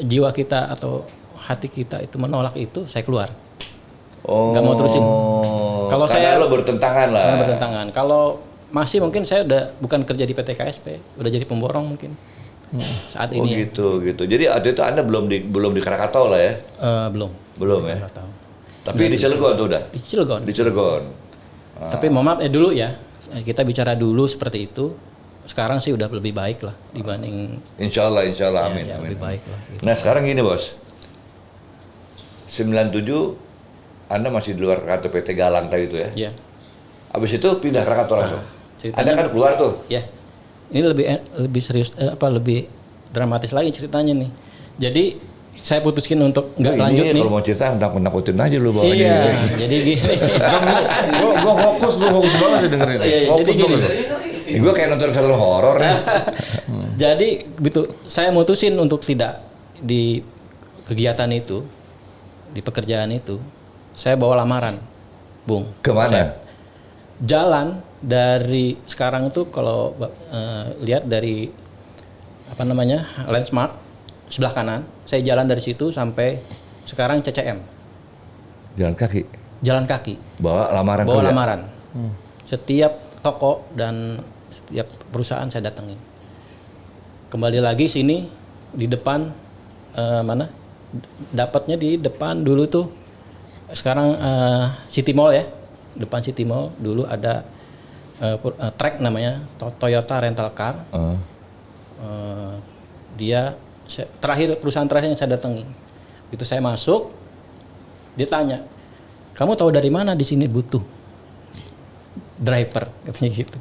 jiwa kita atau hati kita itu menolak itu, saya keluar. Oh. Nggak mau terusin. Kalau karena saya lo bertentangan lah. Karena bertentangan. Kalau masih mungkin saya udah bukan kerja di PT KSP, udah jadi pemborong mungkin. Saat Oh ini gitu. Jadi waktu itu Anda belum di Krakatau lah ya? belum. Belum ya? Nggak tahu. Tapi di Cilegon tuh udah? Di Cilegon. Di Cilegon. Tapi mohon maaf dulu ya, kita bicara dulu seperti itu. Sekarang sih udah lebih baik lah dibanding Insya Allah, amin. ya, amin. lebih baik lah. Gitu. Nah sekarang gini bos, 97 Anda masih di luar Krakatau PT Galang tadi itu ya? Ya, Abis itu pindah Krakatau langsung? ceritanya- Anda kan keluar tuh? ya. Ini lebih serius, lebih dramatis lagi ceritanya nih. Jadi saya putuskan untuk nggak Ini lanjut nih. kalau mau cerita nakutin aja lu bawahnya. Iya, jadi gini. Gue fokus banget ya dengerin. Iya, Fokus jadi gini. banget. Gue kayak nonton film horor nih. Jadi begitu saya mutusin untuk tidak di kegiatan itu, di pekerjaan itu, saya bawa lamaran, Bung. Kemana? jalan dari sekarang itu kalau lihat dari apa namanya landmark sebelah kanan, saya jalan dari situ sampai sekarang CCM. Jalan kaki. Jalan kaki. Bawa lamaran Bawa kerja. lamaran. Setiap toko dan setiap perusahaan saya datengin. Kembali lagi sini di depan mana? Dapatnya di depan dulu tuh. Sekarang City Mall ya. Depan City Mall dulu ada track namanya Toyota Rental Car. Perusahaan terakhir yang saya datangi. Itu saya masuk, dia tanya, kamu tahu dari mana di sini butuh driver, katanya gitu.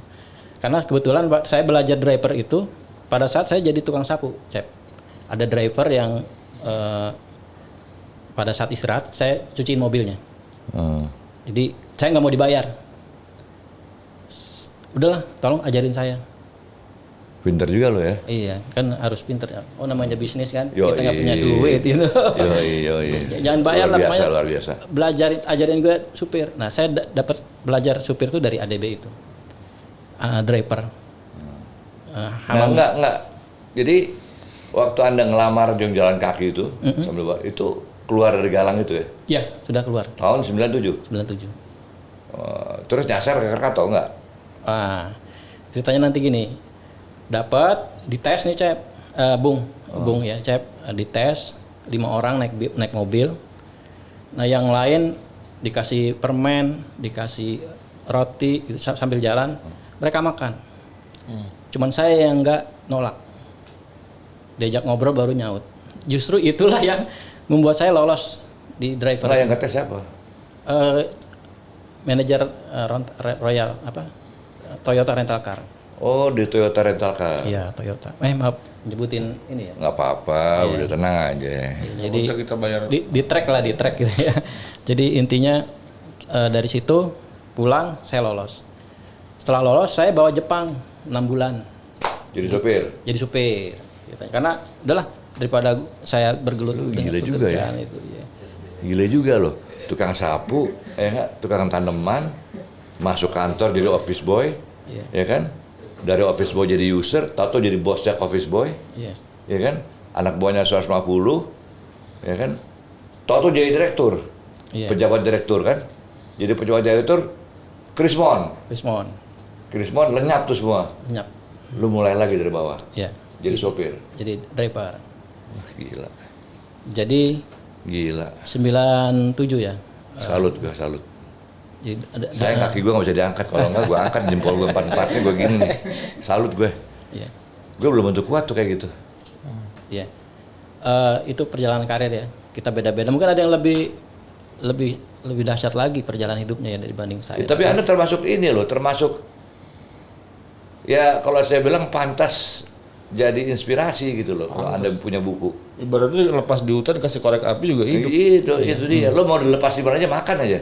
Karena kebetulan saya belajar driver itu pada saat saya jadi tukang sapu, Cep. Ada driver yang pada saat istirahat saya cuciin mobilnya. Jadi saya nggak mau dibayar. Udahlah, tolong ajarin saya. Pinter juga lo ya. Iya, kan harus pinter. Oh namanya bisnis kan, Yoi. kita nggak punya duit itu. Yoi. Jangan bayar lah, Luar biasa, pokoknya luar biasa. ajarin gue supir. Nah saya dapat belajar supir tuh dari ADB itu, driver. Nah, enggak. Jadi waktu Anda ngelamar yang jalan kaki itu, sambil itu keluar dari galang itu ya? Ya, sudah keluar. Tahun 97? 97. Terus nyasar ke Krakatau enggak? Ceritanya nanti gini. Dapat dites nih Cep, Bung ya Cep, dites 5 orang naik mobil. Nah yang lain dikasih permen, dikasih roti gitu, sambil jalan, mereka makan. Cuman saya yang nggak nolak, diajak ngobrol baru nyaut. Justru itulah yang membuat saya lolos di driver. Nah yang ngetes siapa? Manajer Royal Toyota Rental Car. Oh di Toyota Rental Car. Iya Toyota. Maaf nyebutin ini ya. Nggak apa-apa, udah tenang aja. Jadi kita bayar. di track gitu ya. Jadi intinya dari situ pulang saya lolos. Setelah lolos saya bawa Jepang 6 bulan. Jadi sopir? Jadi supir. Gitu. Karena udahlah daripada saya bergelut dengan Gila juga ya. pekerjaan itu. Ya. Gila juga loh. Tukang sapu, tukang tanaman, masuk kantor jadi office boy, ya kan? Dari office boy jadi user, tahu jadi bosnya office boy, Yes. ya kan? Anak buahnya 150, ya kan? Tahu jadi direktur, pejabat direktur kan? Jadi pejabat direktur, Krismon lenyap tuh semua. Lenyap. Lu mulai lagi dari bawah, Ya. jadi sopir. Jadi driver. Wah, gila, Jadi gila. 97 ya. Salut gue, salut. Jadi Saya kaki gue nggak bisa diangkat, kalau nggak gue angkat jempol gue 4-4-nya gue gini nih. Salut gue. Iya. Gue belum bentuk kuat tuh kayak gitu. Iya. Itu perjalanan karir ya. Kita beda-beda. Mungkin ada yang lebih dahsyat lagi perjalanan hidupnya ya dibanding saya. Tapi Anda termasuk ini loh, termasuk ya kalau saya bilang pantas jadi inspirasi gitu loh. Kalau Anda punya buku. Ibaratnya lepas di hutan kasih korek api juga hidup. Itu dia. Lo mau dilepas di mana aja makan aja.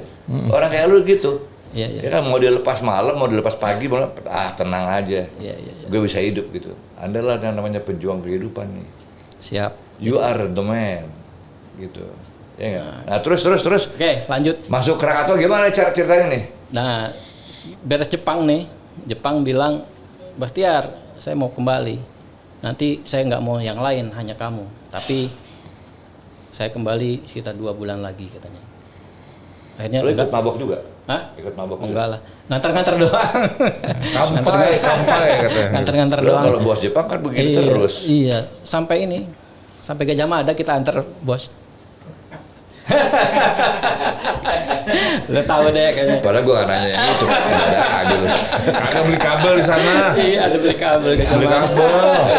Orang kayak lu gitu. Iya. Ya kan mau dilepas malam, mau dilepas pagi, malah tenang aja. Iya. Gue bisa hidup gitu. Anda lah yang namanya pejuang kehidupan nih. Siap. You are the man. Gitu. Ya nggak? Nah terus. Oke, lanjut. Masuk Krakatau gimana cara ceritanya nih? Nah, beres Jepang nih. Jepang bilang, Bastiar, saya mau kembali. Nanti saya nggak mau yang lain, hanya kamu. Tapi saya kembali sekitar 2 bulan lagi katanya. Akhirnya Lo ikut mabok juga? Hah? Ikut mabok juga? Enggak lah. Ngantar-ngantar doang. Kampai katanya. Ngantar-ngantar Lo doang. kalau bos Jepang kan begitu terus. Iya, sampai ini. Sampai Gajah Mada kita antar bos. Lo tahu deh kayaknya. Padahal gue gak nanya yang itu. Ada aja lu. Kakak beli kabel di sana. Iya, ada beli kabel Gajah Beli Mada. kabel,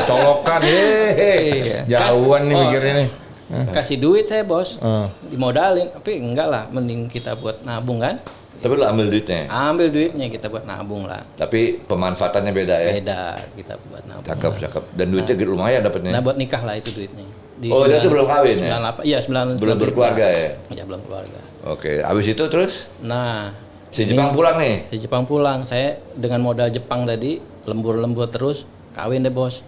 colokan. Iya. Jauhan nih mikirnya nih. Kasih duit saya bos, dimodalin. Tapi enggak lah, mending kita buat nabung kan. Tapi lo ambil duitnya. Ambil duitnya kita buat nabung lah. Tapi pemanfaatannya beda ya. Beda kita buat nabung. Cakep. Dan duitnya lumayan dapetnya. Nah buat nikah lah itu duitnya. Oh, dia tuh belum kawin ya? 98, iya 9. Belum berkeluarga ya? Iya belum keluarga. Oke, abis itu terus Nah. si ini- Jepang pulang nih. Si Jepang pulang, saya dengan modal Jepang tadi lembur-lembur terus kawin deh bos.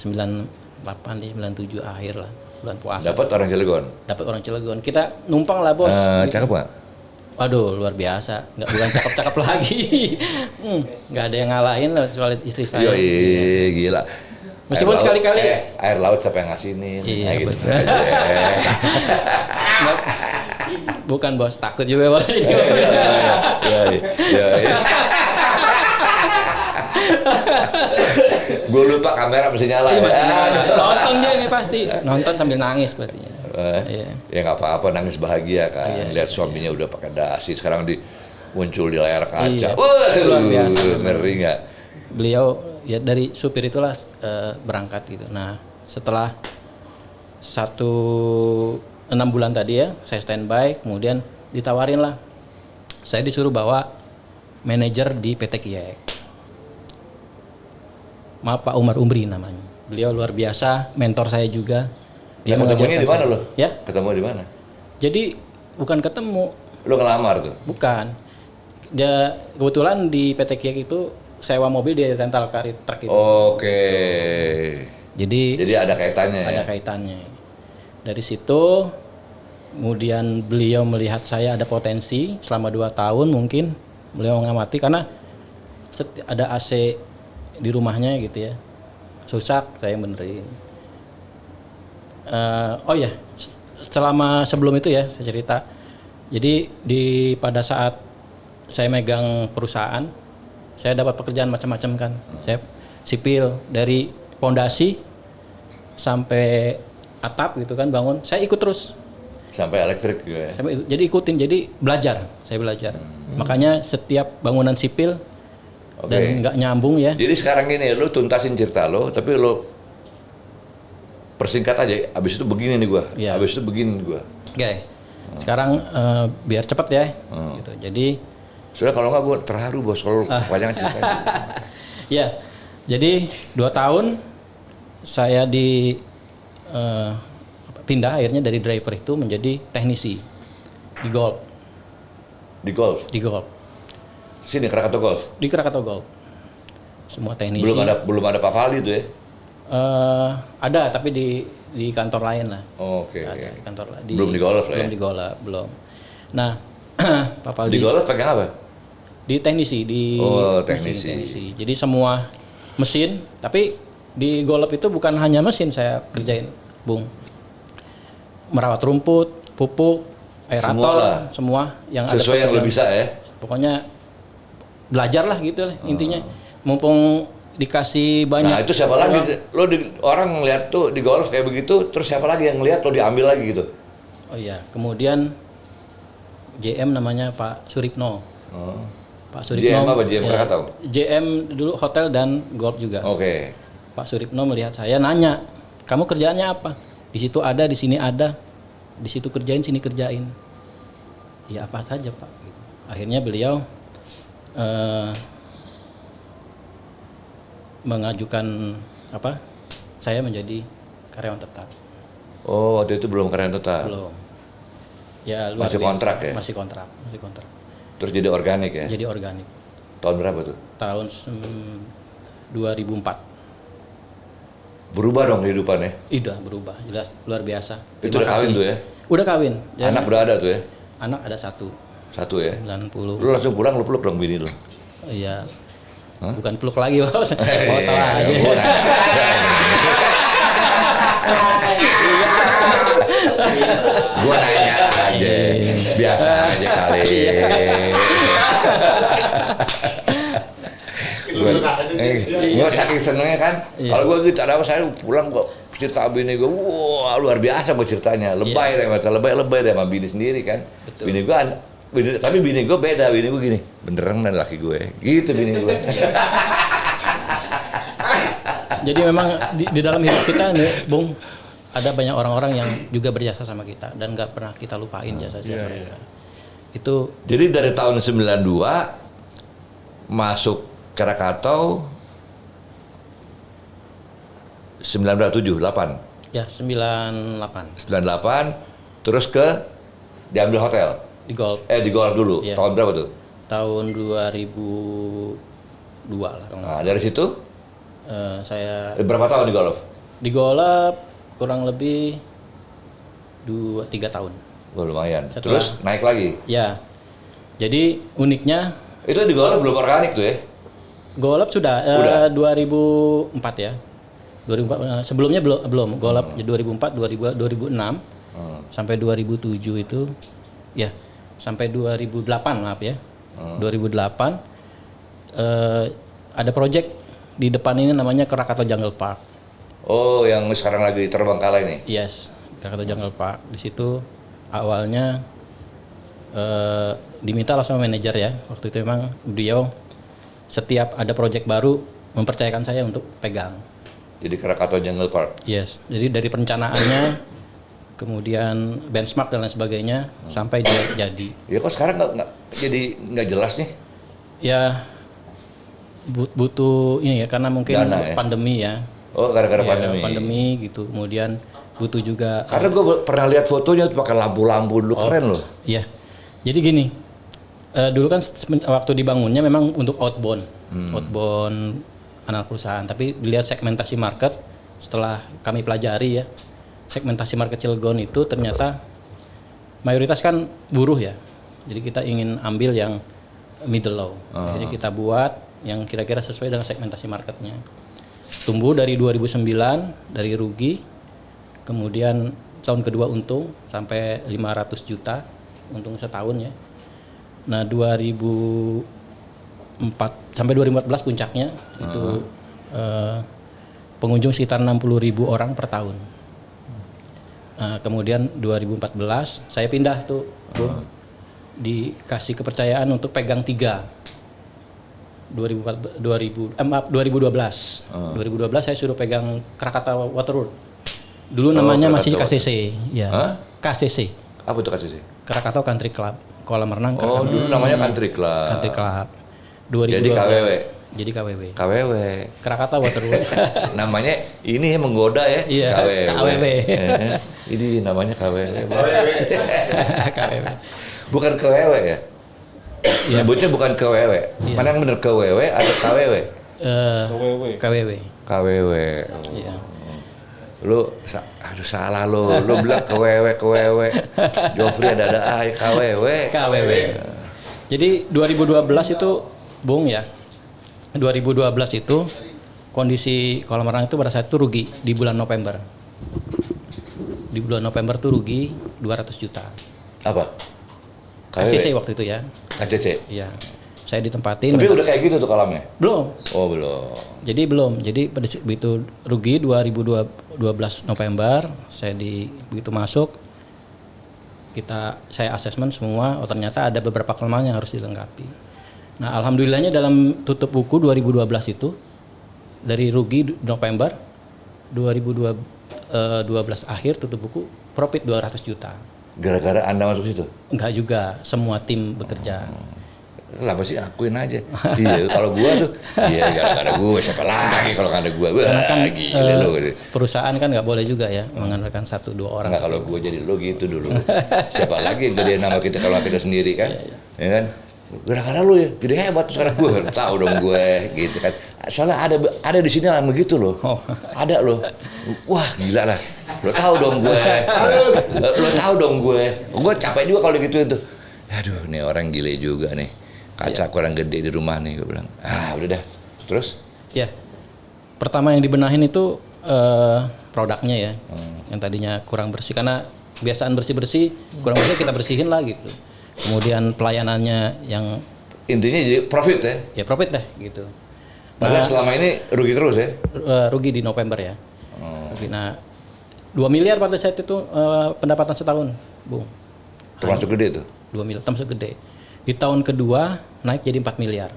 98 nih 97 akhir lah bulan puasa. Dapat orang Cilegon. Dapat orang Cilegon. Kita numpang lah bos. Gitu. Cakep nggak? Waduh, luar biasa. Bukan cakep-cakep lagi. Nggak ada yang ngalahin lah soal istri saya. Yoi, gila. Meskipun Air laut, sekali-kali- air laut siapa yang ngasinin? Iya, Nah, gitu betul. aja. Bukan bos, takut juga bos. Iya, iya. Gue lupa kamera mesti nyala ya. Nonton dia nih pasti. Nonton sambil nangis berarti. Iya. Ya nggak apa-apa, nangis bahagia kan. Iya. Lihat suaminya udah pakai dasi, sekarang muncul di layar kaca. Iya. Wah, Luar biasa. ngeri nggak? Beliau ya dari supir itulah berangkat gitu. Nah setelah 6 bulan tadi ya saya standby, kemudian ditawarin lah. Saya disuruh bawa manajer di PT Kiek. Maaf Pak Umar Umri namanya. Beliau luar biasa, mentor saya juga. Dia ketemunya di mana saya. lo? Ya. Ketemu di mana? Jadi bukan ketemu, Lo ngelamar tuh? bukan. Dia kebetulan di PT Kiek itu sewa mobil di rental car truck itu. Oke. Jadi Jadi ada kaitannya ada ya? kaitannya. Dari situ kemudian beliau melihat saya ada potensi selama 2 tahun mungkin beliau mengamati karena ada AC di rumahnya gitu ya. Rusak, saya yang benerin. Oh ya, selama sebelum itu ya saya cerita. Jadi pada saat saya megang perusahaan, saya dapat pekerjaan macam-macam kan. Saya sipil dari pondasi sampai atap gitu kan bangun, saya ikut terus. Sampai elektrik juga ya? Jadi ikutin, jadi saya belajar. Makanya setiap bangunan sipil Oke. dan nggak nyambung ya. Jadi sekarang gini, lo tuntasin cerita lo, tapi lo persingkat aja. Abis itu begini nih gua, Iya. abis itu begini gua. Oke. Sekarang biar cepat ya. Gitu. Jadi Soalnya kalau nggak gua terharu bos, kalau kepanjangan ceritanya. ya, jadi 2 tahun saya pindah akhirnya dari driver itu menjadi teknisi di golf. Di golf, Di golf. sini Krakatau Golf. Di Krakatau Golf. Semua teknisi. Belum ada Pak Fali tuh ya? Ada tapi di kantor lain lah. Oke. Ada di kantor lain. Belum di golf lah ya? Belum di golf, belum. Nah, Pak Paldi Di golf pegang apa? di teknisi di Oh, mesin, teknisi. Jadi semua mesin, tapi di golf itu bukan hanya mesin saya kerjain, Bung. Merawat rumput, pupuk, aerator, Semua lah. semua yang Sesuai yang lo pekerjaan. bisa ya? Pokoknya belajar lah gitu lah intinya. Mumpung dikasih banyak. Nah itu siapa uang. lagi? Orang ngeliat tuh di golf kayak begitu, terus siapa lagi yang ngeliat lo diambil lagi gitu? Oh iya, kemudian JM namanya Pak Suripno. Oh. Pak Suripno. GM apa? GM Krakatau? JM dulu hotel dan golf juga. Oke. Pak Suripno melihat saya nanya, kamu kerjaannya apa? Di situ ada, di sini ada, di situ kerjain, sini kerjain. Ya apa saja Pak. Akhirnya beliau mengajukan saya menjadi karyawan tetap. Oh waktu itu belum karyawan tetap? Belum. Ya luar Masih biasa. kontrak ya? Masih kontrak. Terus jadi organik ya? Jadi organik. Tahun berapa tuh? Tahun 2004. Berubah dong kehidupannya? Udah berubah, jelas luar biasa. Itu Terima udah kawin kasih. tuh ya? Udah kawin. Ya, Anak udah ada tuh ya? anak ada 1, Satu ya? 90. Lu langsung pulang, lu peluk dong bini lu? Iya. Bukan peluk lagi, Bos. Foto aja. Gua nanya aja, biasa aja kali. Gua saking senengnya kan, kalau gua gitu ada apa saya pulang gua cerita bini gua, wah luar biasa gua ceritanya, lebay deh, lebay deh sama bini sendiri kan. Betul. Bini gua, tapi bini gua beda, bini gua gini, beneran dan laki gue, gitu bini gua. Jadi memang di dalam hidup kita nih, Bung, ada banyak orang-orang yang juga berjasa sama kita dan nggak pernah kita lupain jasa mereka. Itu Jadi dari tahun 92 masuk Krakatau 97, 8. ya 98 98 terus diambil hotel. di golf Di golf dulu. Iya. Tahun berapa tuh? tahun 2002 lah kalau nggak Nah, dari situ saya berapa tahun di golf? di golf kurang lebih 2-3 tahun. Wah, lumayan. Setelah- Terus naik lagi. Ya, Jadi uniknya Itu di golf belum organik tuh ya? Golap sudah, Udah. 2004 ya. 2004 sebelumnya belum. Golap 2004, 2006 sampai 2007 itu ya sampai 2008 maaf ya. 2008 ada project di depan ini namanya Krakatau Jungle Park. Oh, yang sekarang lagi terbengkalai nih. Yes, Krakatau Jungle Park. Di situ awalnya diminta lah sama manajer ya. Waktu itu memang beliau setiap ada project baru mempercayakan saya untuk pegang. Jadi Krakatau Jungle Park. Yes, jadi dari perencanaannya, kemudian benchmark dan lain sebagainya sampai dia jadi. Ya kok sekarang nggak jelas nih? Ya butuh ini ya karena mungkin Dana, ya? pandemi ya. Oh, gara-gara Ya, pandemi. pandemi gitu. Kemudian butuh juga. Karena gue pernah lihat fotonya tuh pakai lampu-lampu dulu keren loh. Iya. Jadi gini, dulu kan waktu dibangunnya memang untuk outbound anak perusahaan. Tapi dilihat segmentasi market, setelah kami pelajari ya, segmentasi market Cilegon itu ternyata mayoritas kan buruh ya. Jadi kita ingin ambil yang middle low. Jadi kita buat yang kira-kira sesuai dengan segmentasi marketnya. Tumbuh dari 2009 dari rugi, kemudian tahun kedua untung sampai 500 juta untung setahun ya. Nah 2004 sampai 2014 puncaknya itu pengunjung sekitar 60.000 orang per tahun. Nah, kemudian 2014 saya pindah tuh, Bung. Dikasih kepercayaan untuk pegang 2012 saya suruh pegang Krakatau Waterworld. Dulu namanya masih KCC ya. KCC. Apa tuh KCC? Krakatau Country Club, kolam renang Oh, dulu namanya Country Club. Country Club. Jadi KWW. Jadi KWW. KWW. Krakatau Waterworld. Namanya ini ya menggoda ya. Iya, KWW. Ini namanya KWW. KWW. Bukan KWW ya? Nyebutnya bukan KWW. Mana yang bener KWW atau KWW? KWW. KWW. Iya. Aduh salah lu bilang KWW. Joffrey ada KWW. KWW. Jadi 2012 itu Bung ya. 2012 itu kondisi kolam renang itu pada saat itu rugi di bulan November. Di bulan November tuh rugi 200 juta. Apa? KCC waktu itu ya. KCC. Iya. Saya ditempatin. Tapi udah kayak gitu tuh kolamnya? Belum. Oh, belum. Jadi belum. Jadi pada begitu rugi 2012 November, begitu masuk saya asesmen semua, oh ternyata ada beberapa kelemahan yang harus dilengkapi. Nah, alhamdulillahnya dalam tutup buku 2012 itu dari rugi November 2012 akhir tutup buku profit 200 juta. Gara-gara Anda masuk situ? Enggak juga, semua tim bekerja. Kenapa sih akuin aja? Iya, kalau gua tuh, iya gara-gara gua, siapa lagi kalau nggak ada gua? Karena kan Gila lu gitu. perusahaan kan nggak boleh juga ya mengandalkan 1-2 orang. Nggak, kalau gua jadi lu gitu dulu. Siapa lagi yang gedein nama kita kalau kita sendiri kan? Ya kan? Gara-gara lu ya, jadi hebat sekarang gua tahu dong gue gitu kan. Soalnya ada di sini yang begitu loh. Ada loh. Wah, gila lah. Lo tahu dong gue. Lo tahu dong gue. Gue capek juga kalau gitu itu. Aduh, nih orang gile juga nih. Kaca kurang gede di rumah nih, gue bilang. Ah, udah dah. Terus? Ya, pertama yang dibenahin itu produknya ya, yang tadinya kurang bersih karena kebiasaan bersih kurang bersih kita bersihin lah gitu. Kemudian pelayanannya yang intinya jadi profit ya? Ya profit deh gitu. Padahal selama ini rugi terus ya? Rugi di November ya. Rugi. Nah, 2 miliar pada saat itu pendapatan setahun, Bung. Termasuk gede tuh? 2 miliar, termasuk gede. Di tahun kedua naik jadi 4 miliar.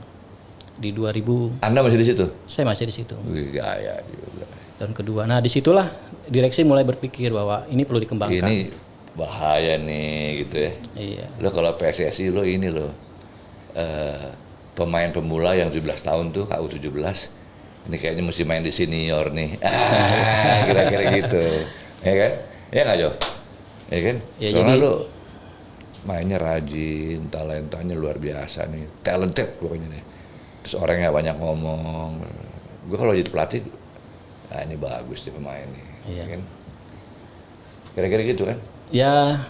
Di 2000. Anda masih di situ? Saya masih di situ. Gaya juga. Tahun kedua. Nah, disitulah direksi mulai berpikir bahwa ini perlu dikembangkan. Ini bahaya nih gitu ya. Iya. Lo kalau PSSI lo ini lo pemain pemula yang 17 tahun tuh KU17 ini kayaknya mesti main di senior nih. Kira-kira gitu. Ya kan? Ya nggak Jo? Ya kan? Ya, soalnya jadi lo mainnya rajin, talentanya luar biasa nih, talented pokoknya nih. Terus orangnya banyak ngomong. Gue kalau jadi pelatih, ini bagus nih pemain nih. Iya. Kan? Kira-kira gitu kan? Ya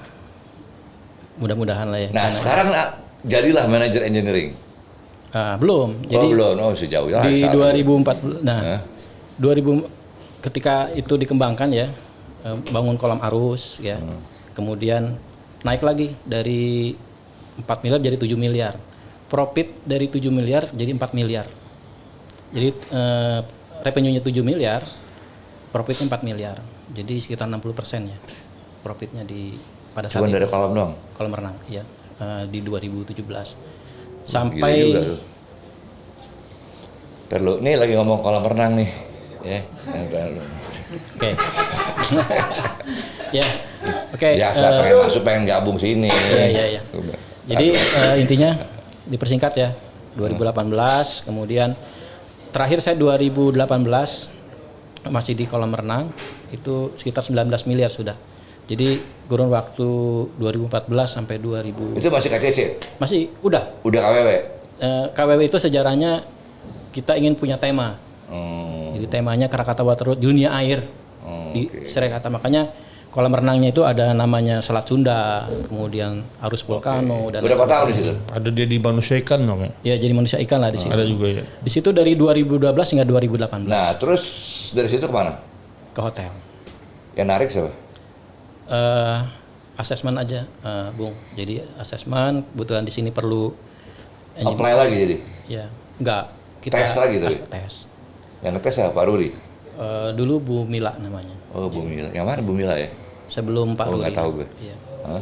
mudah-mudahan lah ya. Nah sekarang jadilah manajer engineering. Belum. Jadi belum, sejauh ya. di salah. 2014, 2000 ketika itu dikembangkan ya, bangun kolam arus ya, kemudian naik lagi dari 4 miliar jadi 7 miliar, profit dari 7 miliar jadi 4 miliar, jadi revenue-nya 7 miliar, profitnya 4 miliar, jadi sekitar 60% ya profitnya pada saat Cuma itu. dari kolam doang. Kolam renang ya, di 2017 Gila sampai juga lu. Ntar lu, nih lagi ngomong kolam renang nih, ya. Ntar lu. oke. Ya, oke. Biasa pengen gabung sini. Iya. Jadi intinya dipersingkat ya, 2018, kemudian terakhir saya 2018 masih di kolam renang itu sekitar 19 miliar sudah. Jadi kurun waktu 2014 sampai 2000 Itu masih KCC? masih udah. Udah KWW? KWW itu sejarahnya kita ingin punya tema. Jadi temanya Krakatau Water Road dunia air di Srekata. Makanya kolam renangnya itu ada namanya Selat Sunda, kemudian arus volcano dan Udah berapa tahun di situ? Ada dia dimanusiakan dong ya. ya jadi manusia ikan lah di situ. Ada juga ya. Di situ dari 2012 hingga 2018 Nah, terus dari situ kemana? ke hotel. Yang narik siapa? Asesmen aja, Bung. Jadi asesmen kebetulan di sini perlu Apply lagi jadi? ya enggak kita Tes lagi tadi? tes. Yang ngetes siapa? Pak Rudi? Dulu Bu Mila namanya. Oh, Bu Mila. Yang mana Bu Mila ya? Sebelum Pak Oh, Rudi. nggak tahu gue. Iya.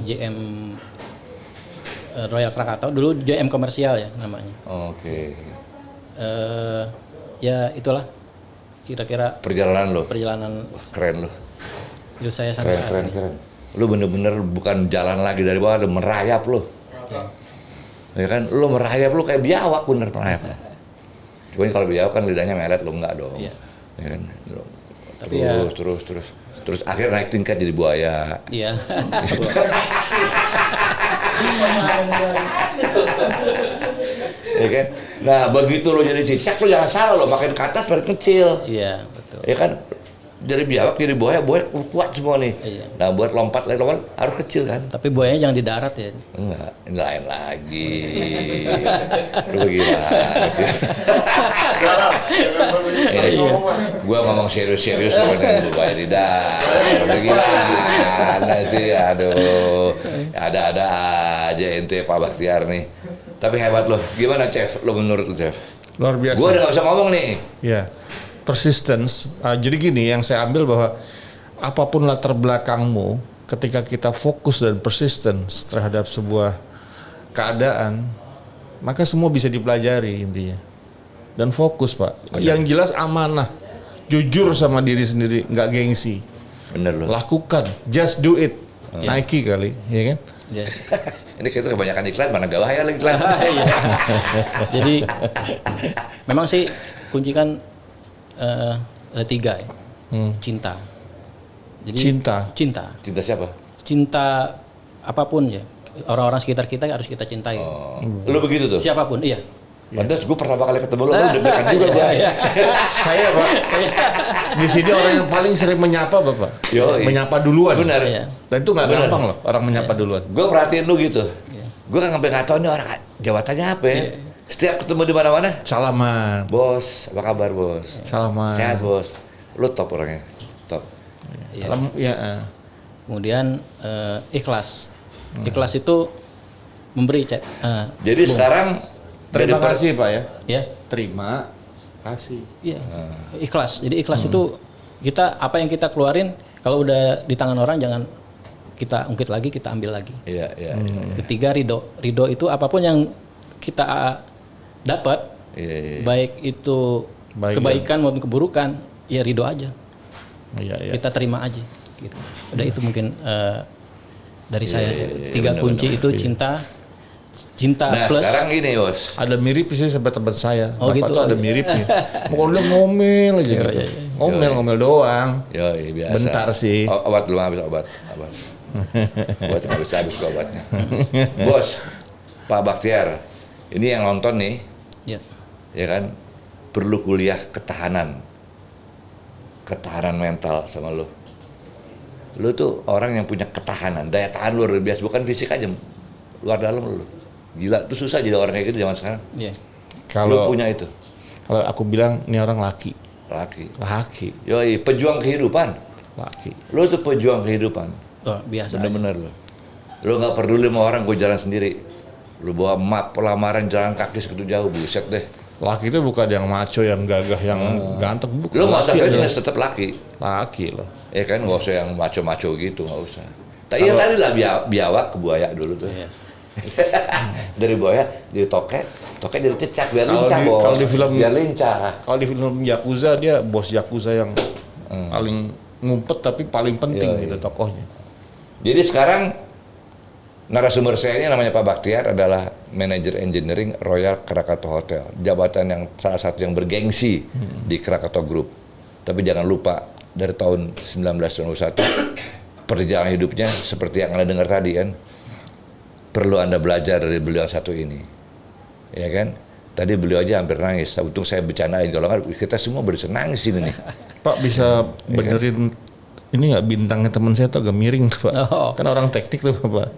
JM Royal Krakatau dulu JM komersial ya namanya. Oke. Ya itulah kira-kira Perjalanan lo? perjalanan Wah, keren lo. hidup saya sampai saat ini. Keren. Lu bener-bener bukan jalan lagi dari bawah, lu merayap lo. Ya kan, lu merayap lu kayak biawak bener merayap. Cuman kalau biawak kan lidahnya melet, lu enggak dong. Iya. Ya kan. Lu Tapi ya- terus akhirnya naik tingkat jadi buaya. Iya. Ya kan? Nah, begitu lo jadi cicak lu jangan salah lo, makin ke atas makin kecil. Iya, betul. Ya kan? Dari biawak jadi buaya kuat semua nih. Iya. Nah, buat lompat harus kecil kan? Tapi buayanya jangan di darat ya. Enggak, ini lain lagi. Lu gimana sih? Gua ngomong serius-serius dengan buaya di darat. Lu gimana sih? Aduh. Ada-ada aja ente Pak Baktiar nih. Tapi hebat loh. Gimana, Chef? Lo menurut lu, Chef? Luar biasa. Gua udah gak usah ngomong nih. Ya, persistence. Jadi gini, yang saya ambil bahwa apapun latar belakangmu, ketika kita fokus dan persistence terhadap sebuah keadaan, maka semua bisa dipelajari intinya. Dan fokus, Pak. Yang jelas amanah, jujur sama diri sendiri, nggak gengsi. Bener loh. Lakukan, just do it. Nike kali, ya kan? Ya. Ini kita kebanyakan iklan, mana gak bahaya lagi iklan. Iya. Jadi memang sih kunci kan ada 3 ya. Cinta. Jadi Cinta. Cinta siapa? Cinta apapun ya. Orang-orang sekitar kita harus kita cintai. Oh. Lu begitu tuh? Siapapun, iya. Padahal gue pertama kali ketemu lu deg-degan juga gua. Saya, Pak, di sini orang yang paling sering menyapa, Bapak. Yoi. Menyapa duluan. Benar. Iya. Dan itu nggak Benar. gampang loh, orang menyapa duluan. Gue perhatiin lu gitu. Gue kan sampai nggak tahu nih orang jabatannya apa ya. Setiap ketemu di mana-mana, Salaman. bos, apa kabar bos? Salaman. Sehat bos. Lu top orangnya, top. Iya. Salam, ya. Kemudian ikhlas. Ikhlas itu memberi, Cek. Jadi sekarang Terima dari kasih, Pak ya. Ya. Terima kasih. Iya. Ikhlas. Jadi ikhlas itu kita apa yang kita keluarin kalau udah di tangan orang jangan kita ungkit lagi, kita ambil lagi. Iya. Ketiga ridho. Ridho itu apapun yang kita dapat, Iya. baik itu Baik, kebaikan maupun keburukan, ya ridho aja. Iya, iya. Kita terima aja. Gitu. Udah itu mungkin dari saya. iya, 3 benar, kunci itu cinta Nah plus. sekarang gini bos. Ada mirip sih sama teman saya. Oh, Bapak gitu. tuh ada miripnya. Kalau dia ngomel aja gitu. Ngomel doang. Yoi, biasa. Bentar sih. Obat belum habis obat. Obat yang habis ke obatnya. Bos, Pak Baktiar, ini yang nonton nih, Ya. ya kan, perlu kuliah ketahanan mental sama lo. Lo tuh orang yang punya ketahanan, daya tahan luar biasa, bukan fisik aja, luar dalam lo. Gila, tuh susah jadi orang kayak gitu zaman sekarang. Iya. Lu Kalau punya itu, aku bilang ini orang laki. laki. Yoi, pejuang kehidupan. Laki. Lu tuh pejuang kehidupan. Oh, biasa aja. Bener-bener lu. Lu nggak peduli sama orang, gue jalan sendiri. Lu bawa map lamaran jalan kaki segitu jauh, buset deh. Laki itu bukan yang macho, yang gagah, yang ganteng. Bukan. Lu nggak usah Laki adalah feminis, tetap laki. laki loh. Ya kan, nggak usah yang maco-maco gitu, nggak usah. Tapi yang tadi lah biawak ke buaya dulu tuh. Iya. Dari buaya jadi toket jadi cecak biar Kalau lincah, di- bos. kalau di film- biar lincah. Kalau di film Yakuza dia bos Yakuza yang paling ngumpet tapi paling penting Iya, gitu tokohnya. Jadi sekarang narasumber saya ini namanya Pak Baktiar, adalah manajer engineering Royal Krakatau Hotel, jabatan yang salah satu yang bergengsi di Krakatau Group. Tapi jangan lupa dari tahun 1991 perjalanan hidupnya seperti yang Anda dengar tadi kan, perlu Anda belajar dari beliau satu ini, ya kan? Tadi beliau aja hampir nangis. Untung saya bercandain, kalau nggak kita semua bisa nangis ini nih. Pak bisa benerin ini nggak bintangnya teman saya tuh agak miring tuh Pak. Oh. Kan orang teknik tuh Pak.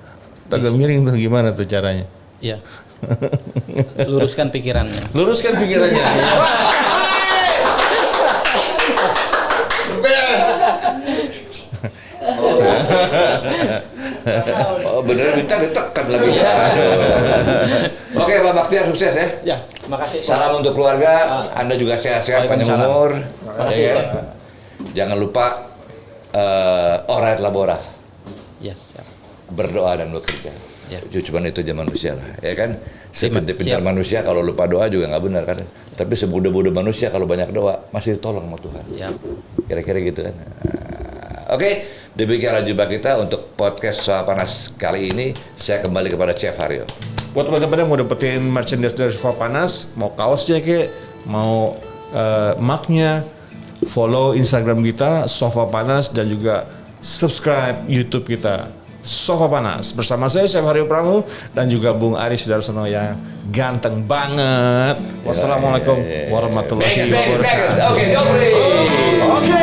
Tuh agak miring tuh, gimana tuh caranya? Iya. Luruskan pikirannya. Luruskan pikirannya. Best. Oh bener, minta ditekan lagi. Oke Pak Baktiar, sukses ya. Ya, makasih. Salam untuk keluarga, Anda juga sehat-sehat, panjang Waalaikumsalam. umur. Makasih, Ya kan? Pak. Jangan lupa Orat Labora, Ya, siap. berdoa dan bekerja. Ya. Cuman itu aja manusia lah, ya kan? Siap. Sepintar-pintar manusia kalau lupa doa juga nggak benar kan? Tapi sebodoh-bodoh manusia kalau banyak doa masih ditolong sama Tuhan. Ya. Kira-kira gitu kan. Oke, demikianlah jumpa kita untuk podcast Soal Panas kali ini. Saya kembali kepada Chef Haryo. Buat teman-teman yang mau dapetin merchandise dari Sofa Panas, mau kaosnya kek, mau mugnya, follow Instagram kita Sofa Panas dan juga subscribe YouTube kita Sofa Panas. Bersama saya Chef Haryo Pramu dan juga Bung Aris Darsono yang ganteng banget. Wassalamualaikum warahmatullahi wabarakatuh. Oke, Jopri. Oke.